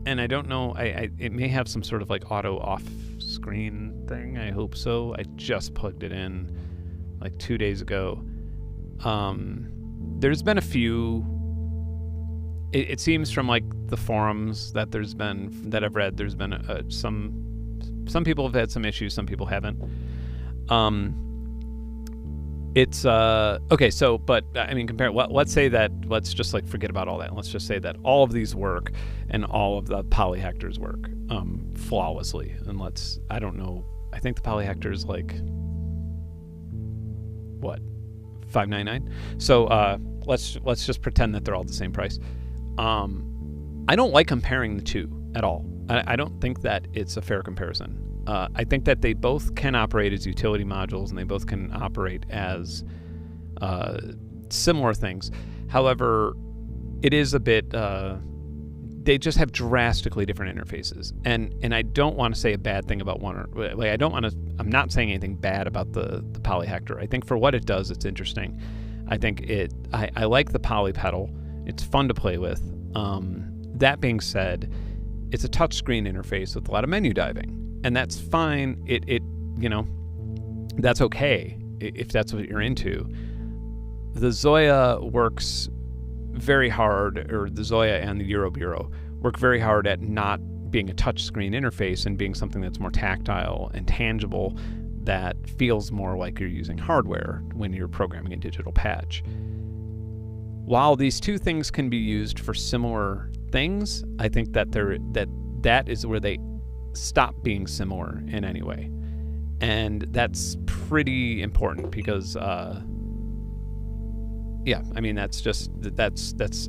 Speaker 1: and I don't know, it may have some sort of like auto off screen thing. I hope so. I just plugged it in like 2 days ago. There's been a few, it seems from like the forums that I've read, there's been some people have had some issues, some people haven't. It's okay, so but I mean, let's just like forget about all that. Let's just say that all of these work and all of the polyhectors work flawlessly. And I don't know, I think the polyhector is like what, $5.99. So let's just pretend that they're all the same price. I don't like comparing the two at all. I don't think that it's a fair comparison. I think that they both can operate as utility modules, and they both can operate as similar things. However, it is a bit, they just have drastically different interfaces. And I don't want to say a bad thing about one, I'm not saying anything bad about the polyhector. I think for what it does, it's interesting. I think I like the poly pedal. It's fun to play with. That being said, it's a touchscreen interface with a lot of menu diving. And that's fine. That's okay if that's what you're into. The ZOIA works very hard, or the ZOIA and the Euroburo work very hard at not being a touchscreen interface and being something that's more tactile and tangible, that feels more like you're using hardware when you're programming a digital patch. While these two things can be used for similar things, I think that that is where they stop being similar in any way. And that's pretty important because that's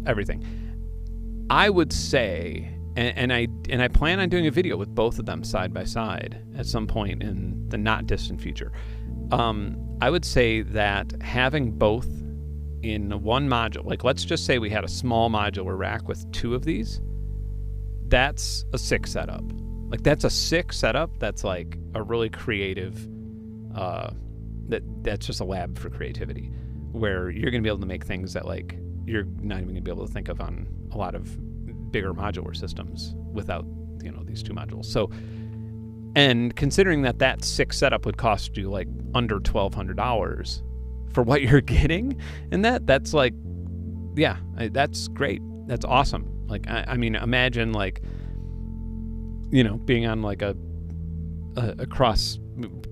Speaker 1: everything. I would say, and I plan on doing a video with both of them side by side at some point in the not distant future. I would say that having both in one module, like let's just say we had a small modular rack with 2 of these, that's a sick setup. Like that's a sick setup. That's like a really creative, that's just a lab for creativity, where you're going to be able to make things that like you're not even going to be able to think of on a lot of bigger modular systems without, these 2 modules. So, and considering that sick setup would cost you like under $1,200 for what you're getting, and that's like, yeah, that's great. That's awesome. Like, I mean, imagine like, being on like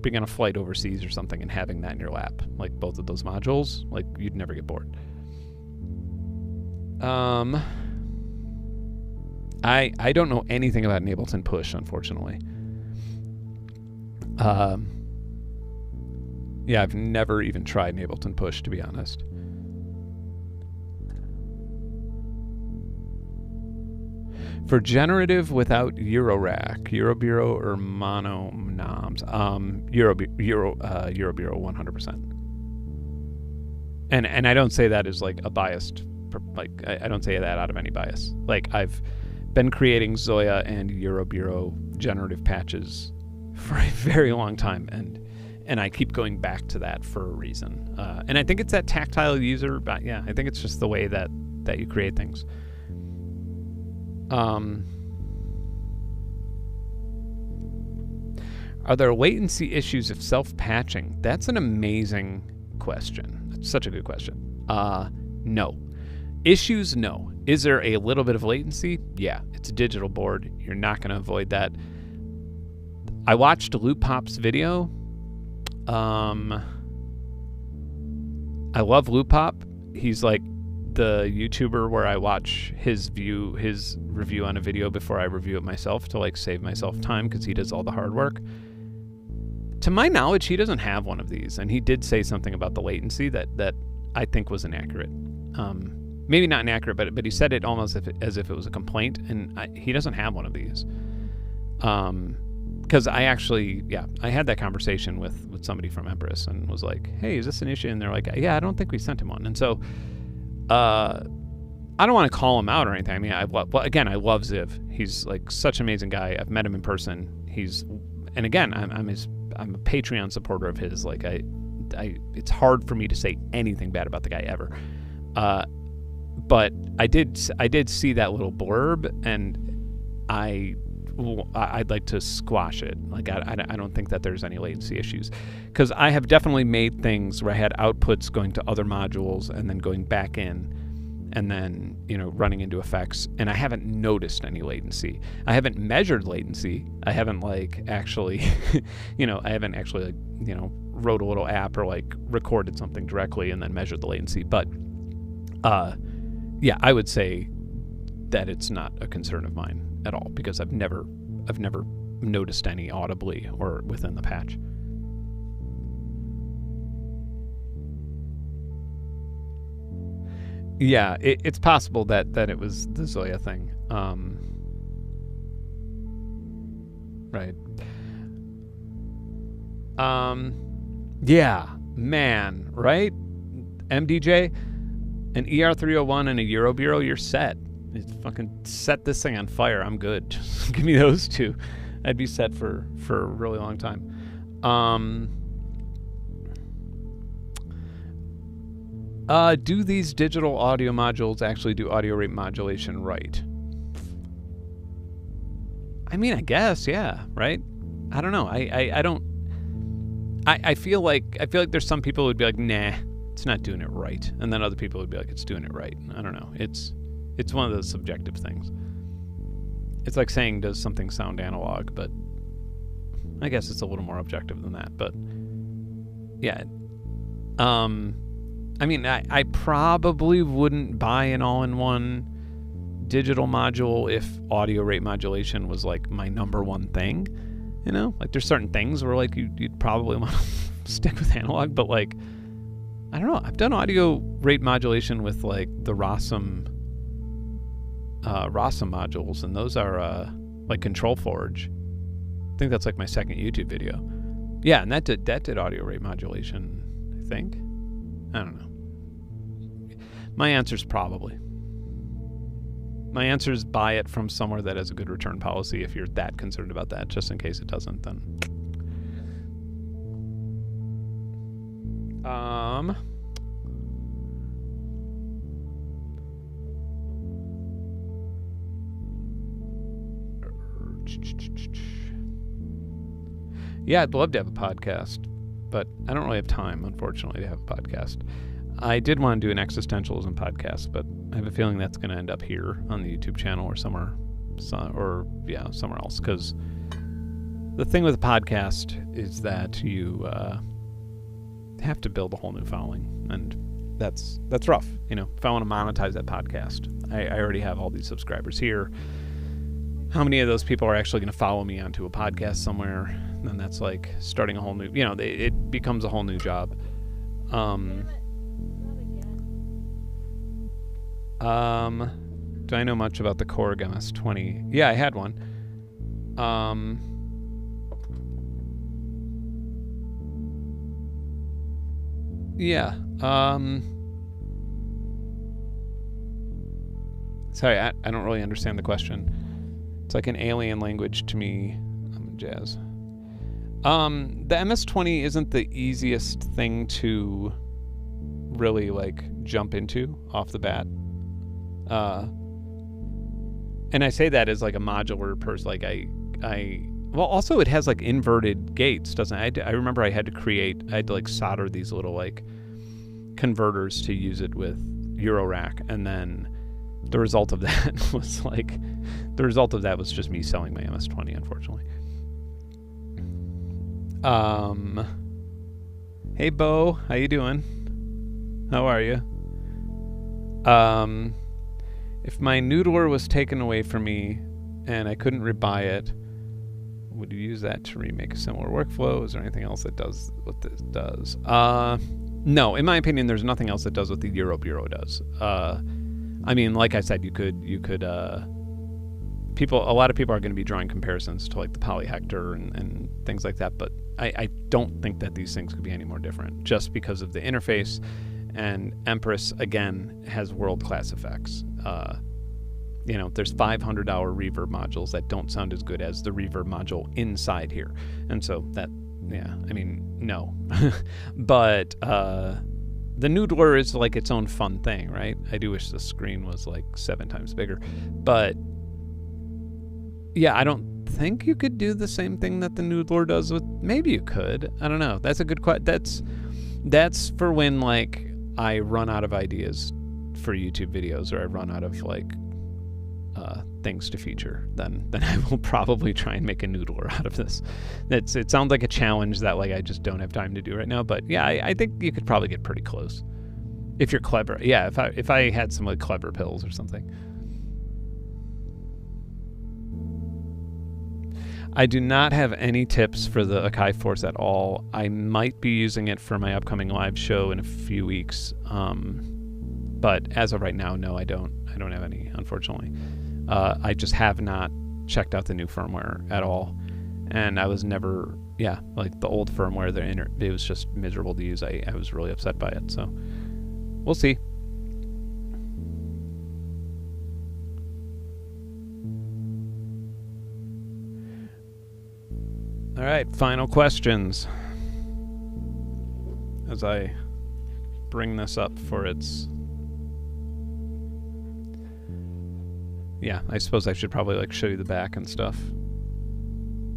Speaker 1: being on a flight overseas or something and having that in your lap, like both of those modules, like you'd never get bored. I don't know anything about Ableton Push, unfortunately. Yeah, I've never even tried Ableton Push, to be honest. For generative without Eurorack, Euroburo or mono noms, Euroburo 100%. And I don't say that as like a biased, like I don't say that out of any bias. Like I've been creating ZOIA and Euroburo generative patches for a very long time, and I keep going back to that for a reason. And I think it's that tactile user, but yeah, I think it's just the way that you create things. Are there latency issues of self-patching? That's an amazing question. That's such a good question. No. Issues, no. Is there a little bit of latency? Yeah, it's a digital board. You're not going to avoid that. I watched Loop Pop's video. I love Loop Pop. He's like the YouTuber where I watch his review on a video before I review it myself to like save myself time because he does all the hard work. To my knowledge, he doesn't have one of these, and he did say something about the latency that I think was inaccurate. Maybe not inaccurate, but he said it almost as if it was a complaint, and he doesn't have one of these. Because I had that conversation with somebody from Empress and was like, hey, is this an issue? And they're like, yeah, I don't think we sent him one. And so I don't want to call him out or anything. I mean, I love Ziv. He's like such an amazing guy. I've met him in person. I'm a Patreon supporter of his. Like it's hard for me to say anything bad about the guy ever. But I did see that little blurb, and I'd like to squash it. Like I don't think that there's any latency issues, because I have definitely made things where I had outputs going to other modules and then going back in, and then running into effects, and I haven't noticed any latency. I haven't measured latency. I haven't actually wrote a little app or like recorded something directly and then measured the latency. But I would say that it's not a concern of mine at all, because I've never noticed any audibly or within the patch. Yeah, it's possible that it was the ZOIA thing. Right. Yeah, man, right? MDJ, an ER301 and a Euroburo, you're set. It's fucking set this thing on fire. I'm good. Just give me those two. I'd be set for a really long time. Do these digital audio modules actually do audio rate modulation right? I mean, I guess, yeah, right? I don't know. I don't. I feel like there's some people who would be like, nah, it's not doing it right, and then other people would be like, it's doing it right. I don't know. It's one of those subjective things. It's like saying, does something sound analog? But I guess it's a little more objective than that. But yeah. I mean, I probably wouldn't buy an all-in-one digital module if audio rate modulation was like my number one thing. Like there's certain things where like you'd probably want to stick with analog, but like, I don't know. I've done audio rate modulation with like the Rossum modules, and those are like Control Forge. I think that's like my second YouTube video. Yeah, and that did audio rate modulation, I think. I don't know. My answer's probably. My answer is buy it from somewhere that has a good return policy if you're that concerned about that. Just in case it doesn't, then. Yeah, I'd love to have a podcast, but I don't really have time, unfortunately, to have a podcast. I did want to do an existentialism podcast, but I have a feeling that's going to end up here on the YouTube channel or somewhere else. Because the thing with a podcast is that you have to build a whole new following, and that's rough. If I want to monetize that podcast, I already have all these subscribers here. How many of those people are actually going to follow me onto a podcast somewhere? Then that's like starting a whole new, it becomes a whole new job. Do I know much about the Korg MS-20? Yeah, I had one. Yeah. Sorry, I don't really understand the question. It's like an alien language to me. I'm jazz. The MS-20 isn't the easiest thing to really like jump into off the bat. And I say that as like a modular person. Like well, also it has like inverted gates, doesn't it? I remember I had to like solder these little like converters to use it with Eurorack, and then the result of that was just me selling my MS-20, unfortunately. Hey Bo, how you doing? How are you? If my noodler was taken away from me and I couldn't rebuy it, would you use that to remake a similar workflow? Is there anything else that does what this does? No, in my opinion, there's nothing else that does what the Euroburo does. I mean, like I said, a lot of people are going to be drawing comparisons to like the Polyhector and things like that, but I don't think that these things could be any more different just because of the interface. And Empress, again, has world-class effects. There's $500 reverb modules that don't sound as good as the reverb module inside here. And so that, no. But the noodler is like its own fun thing, right? I do wish the screen was like 7 times bigger. But yeah, I don't think you could do the same thing that the noodler does with, maybe you could. I don't know. That's a good question. That's for when like I run out of ideas for YouTube videos, or I run out of like things to feature, then I will probably try and make a noodler out of this. It sounds like a challenge that like I just don't have time to do right now, but yeah, I think you could probably get pretty close if you're clever. Yeah, if I had some like clever pills or something. I do not have any tips for the Akai Force at all. I might be using it for my upcoming live show in a few weeks, but as of right now, no, I don't have any, unfortunately. I just have not checked out the new firmware at all, and I was never, like the old firmware, it was just miserable to use. I was really upset by it, so we'll see. All right, final questions as I bring this up for its... Yeah, I suppose I should probably like show you the back and stuff.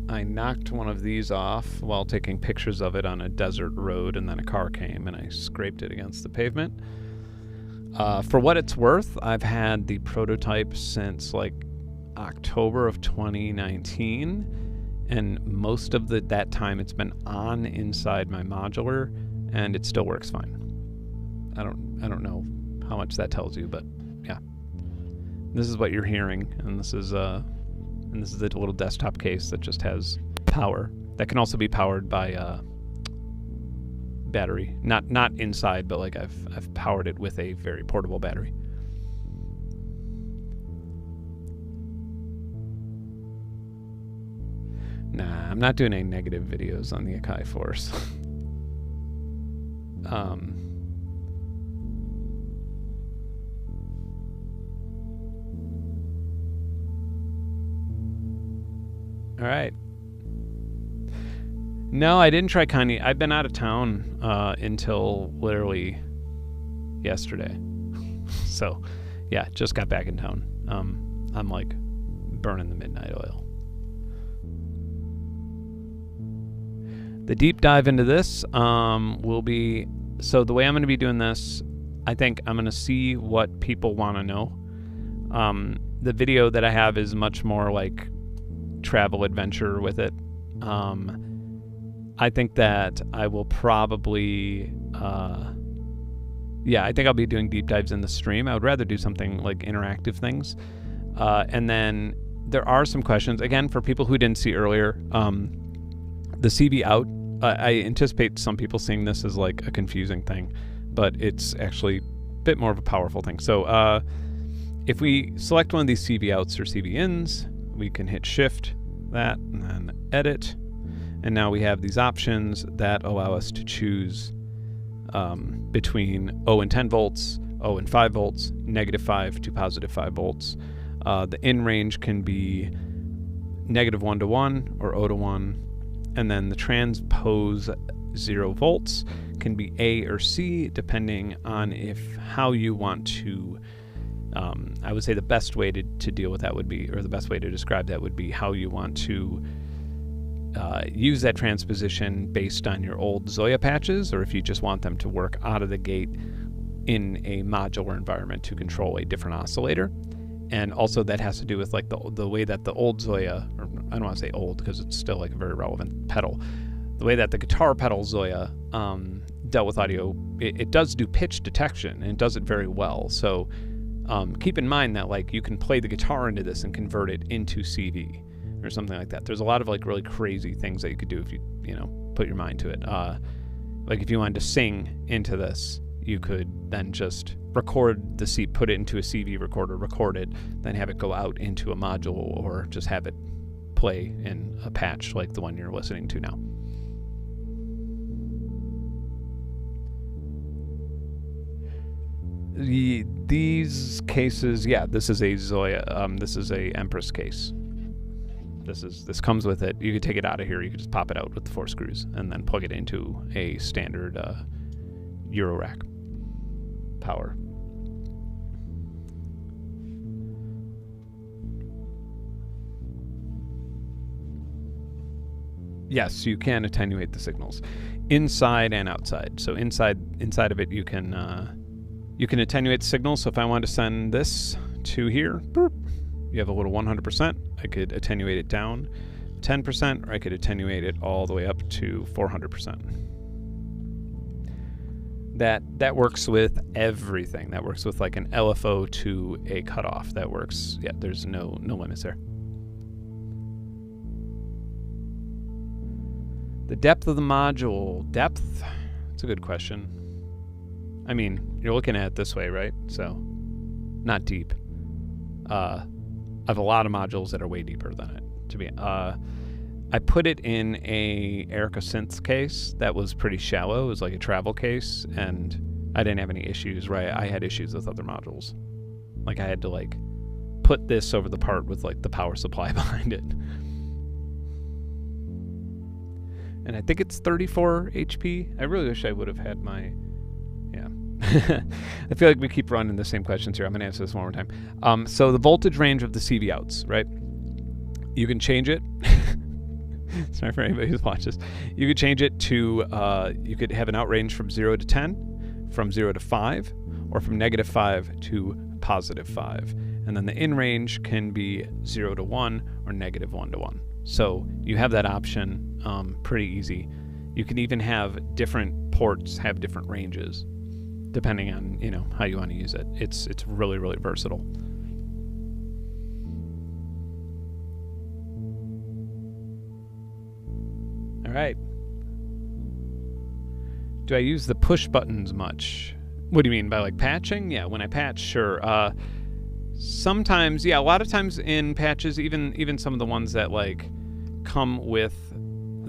Speaker 1: I knocked one of these off while taking pictures of it on a desert road, and then a car came and I scraped it against the pavement. For what it's worth, I've had the prototype since like October of 2019, and most of that time it's been on inside my modular, and it still works fine. I don't know how much that tells you, but yeah. This is what you're hearing, and this is the little desktop case that just has power. That can also be powered by battery. Not inside, but like I've powered it with a very portable battery. Nah, I'm not doing any negative videos on the Akai Force. All right. No, I didn't try Kanye. I've been out of town until literally yesterday. So, yeah, just got back in town. I'm like burning the midnight oil. The deep dive into this will be... So the way I'm going to be doing this, I think I'm going to see what people want to know. The video that I have is much more like travel adventure with it. I think that I will probably I think I'll be doing deep dives in the stream. I would rather do something like interactive things. And then there are some questions again for people who didn't see earlier. The CV out, I anticipate some people seeing this as like a confusing thing, but it's actually a bit more of a powerful thing. So If we select one of these CV outs or CV ins, we can hit shift that and then edit. And now we have these options that allow us to choose between 0 and 10 volts, 0 and 5 volts, -5 to +5 volts. The in range can be -1 to 1 or 0 to 1. And then the transpose 0 volts can be A or C, depending on how you want to. I would say the best way to deal with that would be, or the best way to describe that would be how you want to use that transposition based on your old ZOIA patches, or if you just want them to work out of the gate in a modular environment to control a different oscillator. And also that has to do with like the way that the old ZOIA, or I don't want to say old because it's still like a very relevant pedal, the way that the guitar pedal ZOIA dealt with audio, it does do pitch detection, and it does it very well. So keep in mind that like you can play the guitar into this and convert it into CV or something like that. There's a lot of like really crazy things that you could do if you put your mind to it. Like if you wanted to sing into this, you could then just record the C, put it into a CV recorder, record it, then have it go out into a module, or just have it play in a patch like the one you're listening to now. These cases, yeah, this is a ZOIA, this is a Empress case. This comes with it. You could take it out of here. You could just pop it out with the 4 screws and then plug it into a standard Euro rack power. Yes, you can attenuate the signals inside and outside. So inside of it, you can attenuate the signal. So if I want to send this to here, boop, you have a little 100%. I could attenuate it down 10%, or I could attenuate it all the way up to 400%. That works with everything. That works with like an LFO to a cutoff. That works. Yeah, there's no limits there. The depth of the module. Depth? That's a good question. I mean, you're looking at it this way, right? So, not deep. I have a lot of modules that are way deeper than it. I put it in a Erica Synth case that was pretty shallow. It was like a travel case, and I didn't have any issues, right? I had issues with other modules. Like I had to like put this over the part with like the power supply behind it. And I think it's 34 HP. I really wish I would have had my, yeah. I feel like we keep running the same questions here. I'm gonna answer this one more time. So the voltage range of the CV outs, right? You can change it. Sorry for anybody who's watched this. You could change it to, you could have an out range from 0 to 10, from 0 to 5, or from -5 to +5. And then the in range can be 0 to 1 or -1 to 1. So you have that option, pretty easy. You can even have different ports have different ranges, depending on, how you want to use it. It's really, really versatile. All right. Do I use the push buttons much? What do you mean by like patching? Yeah, when I patch, sure. Sometimes, yeah, a lot of times in patches, even some of the ones that like come with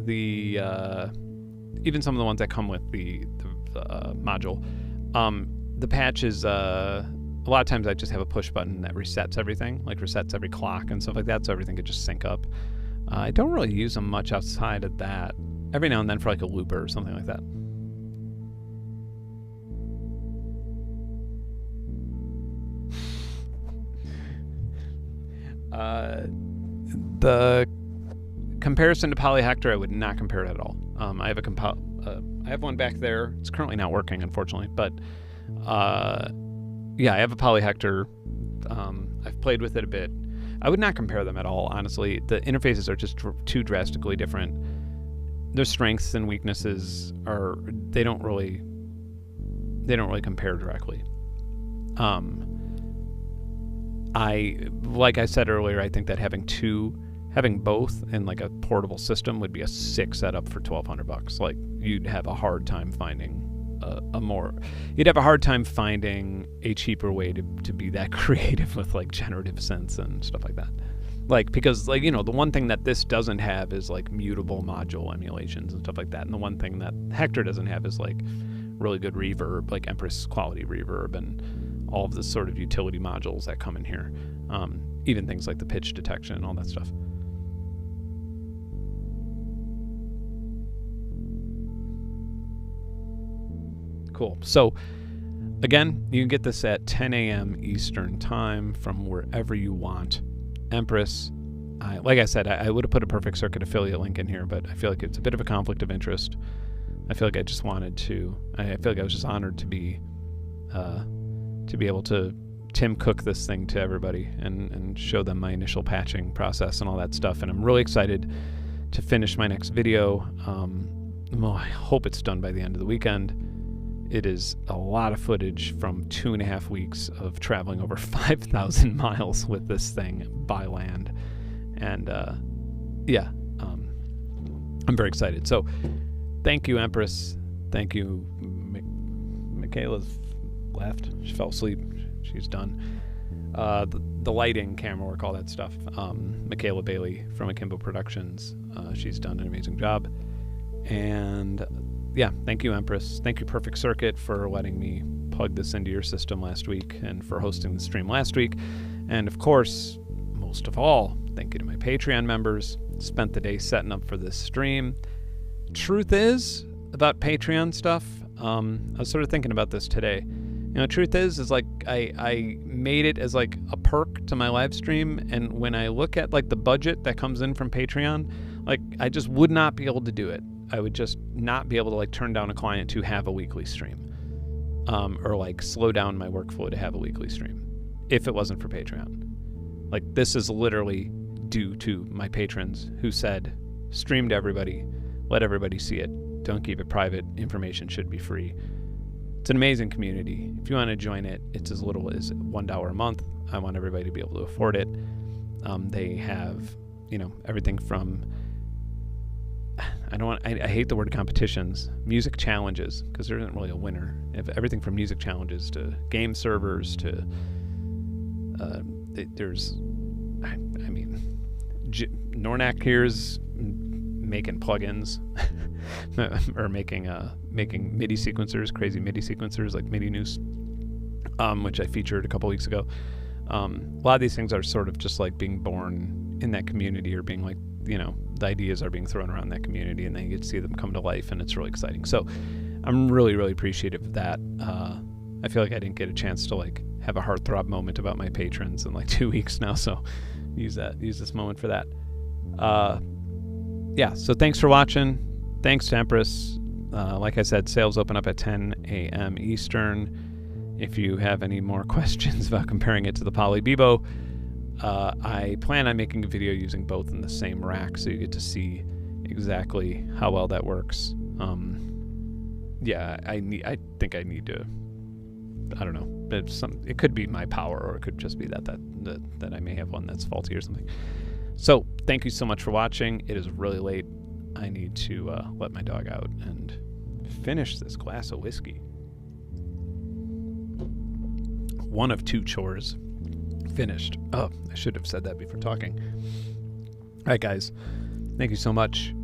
Speaker 1: the even some of the ones that come with the module, the patch is a lot of times I just have a push button that resets everything, like resets every clock and stuff like that, so everything could just sync up. I don't really use them much outside of that. Every now and then for like a looper or something like that. The comparison to Polyhector, I would not compare it at all. I have one back there. It's currently not working, unfortunately, but yeah, I have a Polyhector. I've played with it a bit. I would not compare them at all, honestly. The interfaces are just too drastically different. Their strengths and weaknesses they don't really compare directly. Like I said earlier, I think that having both in like a portable system would be a sick setup for $1,200. Like you'd have a hard time finding you'd have a hard time finding a cheaper way to be that creative with like generative synths and stuff like that. Like, because like, the one thing that this doesn't have is like mutable module emulations and stuff like that. And the one thing that Hector doesn't have is like really good reverb, like Empress quality reverb and all of the sort of utility modules that come in here. Even things like the pitch detection and all that stuff. Cool. So again, you can get this at 10 a.m. Eastern time from wherever you want. Empress, like I said, I would have put a Perfect Circuit affiliate link in here, but I feel like it's a bit of a conflict of interest. I feel like I just wanted to, I feel like I was just honored to be able to Tim Cook this thing to everybody and show them my initial patching process and all that stuff. And I'm really excited to finish my next video. Well, I hope it's done by the end of the weekend. It is a lot of footage from 2.5 weeks of traveling over 5,000 miles with this thing by land. And yeah, I'm very excited. So thank you, Empress. Thank you. Michaela's left. She fell asleep. She's done. The lighting, camera work, all that stuff. Michaela Bailey from Akimbo Productions. She's done an amazing job. And yeah, thank you, Empress. Thank you, Perfect Circuit, for letting me plug this into your system last week and for hosting the stream last week. And of course, most of all, thank you to my Patreon members. Spent the day setting up for this stream. Truth is, about Patreon stuff, I was sort of thinking about this today. Truth is like I made it as like a perk to my live stream, and when I look at like the budget that comes in from Patreon, like I just would not be able to do it. I would just not be able to like turn down a client to have a weekly stream, or like slow down my workflow to have a weekly stream if it wasn't for Patreon. Like, this is literally due to my patrons who said, stream to everybody, let everybody see it, don't keep it private, information should be free. It's an amazing community. If you want to join it, it's as little as $1 a month. I want everybody to be able to afford it. They have, everything from, I hate the word competitions, music challenges, because there isn't really a winner. Everything from music challenges to game servers to, Nornak here's making plugins or making MIDI sequencers, crazy MIDI sequencers like MIDI Noose, which I featured a couple weeks ago. A lot of these things are sort of just like being born in that community, or being like, the ideas are being thrown around that community, and then you get to see them come to life, and it's really exciting. So I'm really, really appreciative of that. I feel like I didn't get a chance to like have a heartthrob moment about my patrons in like 2 weeks now, so use this moment for that. Yeah, so thanks for watching. Thanks to Empress. Like I said, sales open up at 10 a.m. Eastern. If you have any more questions about comparing it to the Poly Bebo, I plan on making a video using both in the same rack, so you get to see exactly how well that works. Yeah, I think I need to, I don't know, it could be my power, or it could just be that I may have one that's faulty or something. So thank you so much for watching. It is really late. I need to let my dog out and finish this glass of whiskey. One of 2 chores finished. Oh, I should have said that before talking. All right, guys. Thank you so much.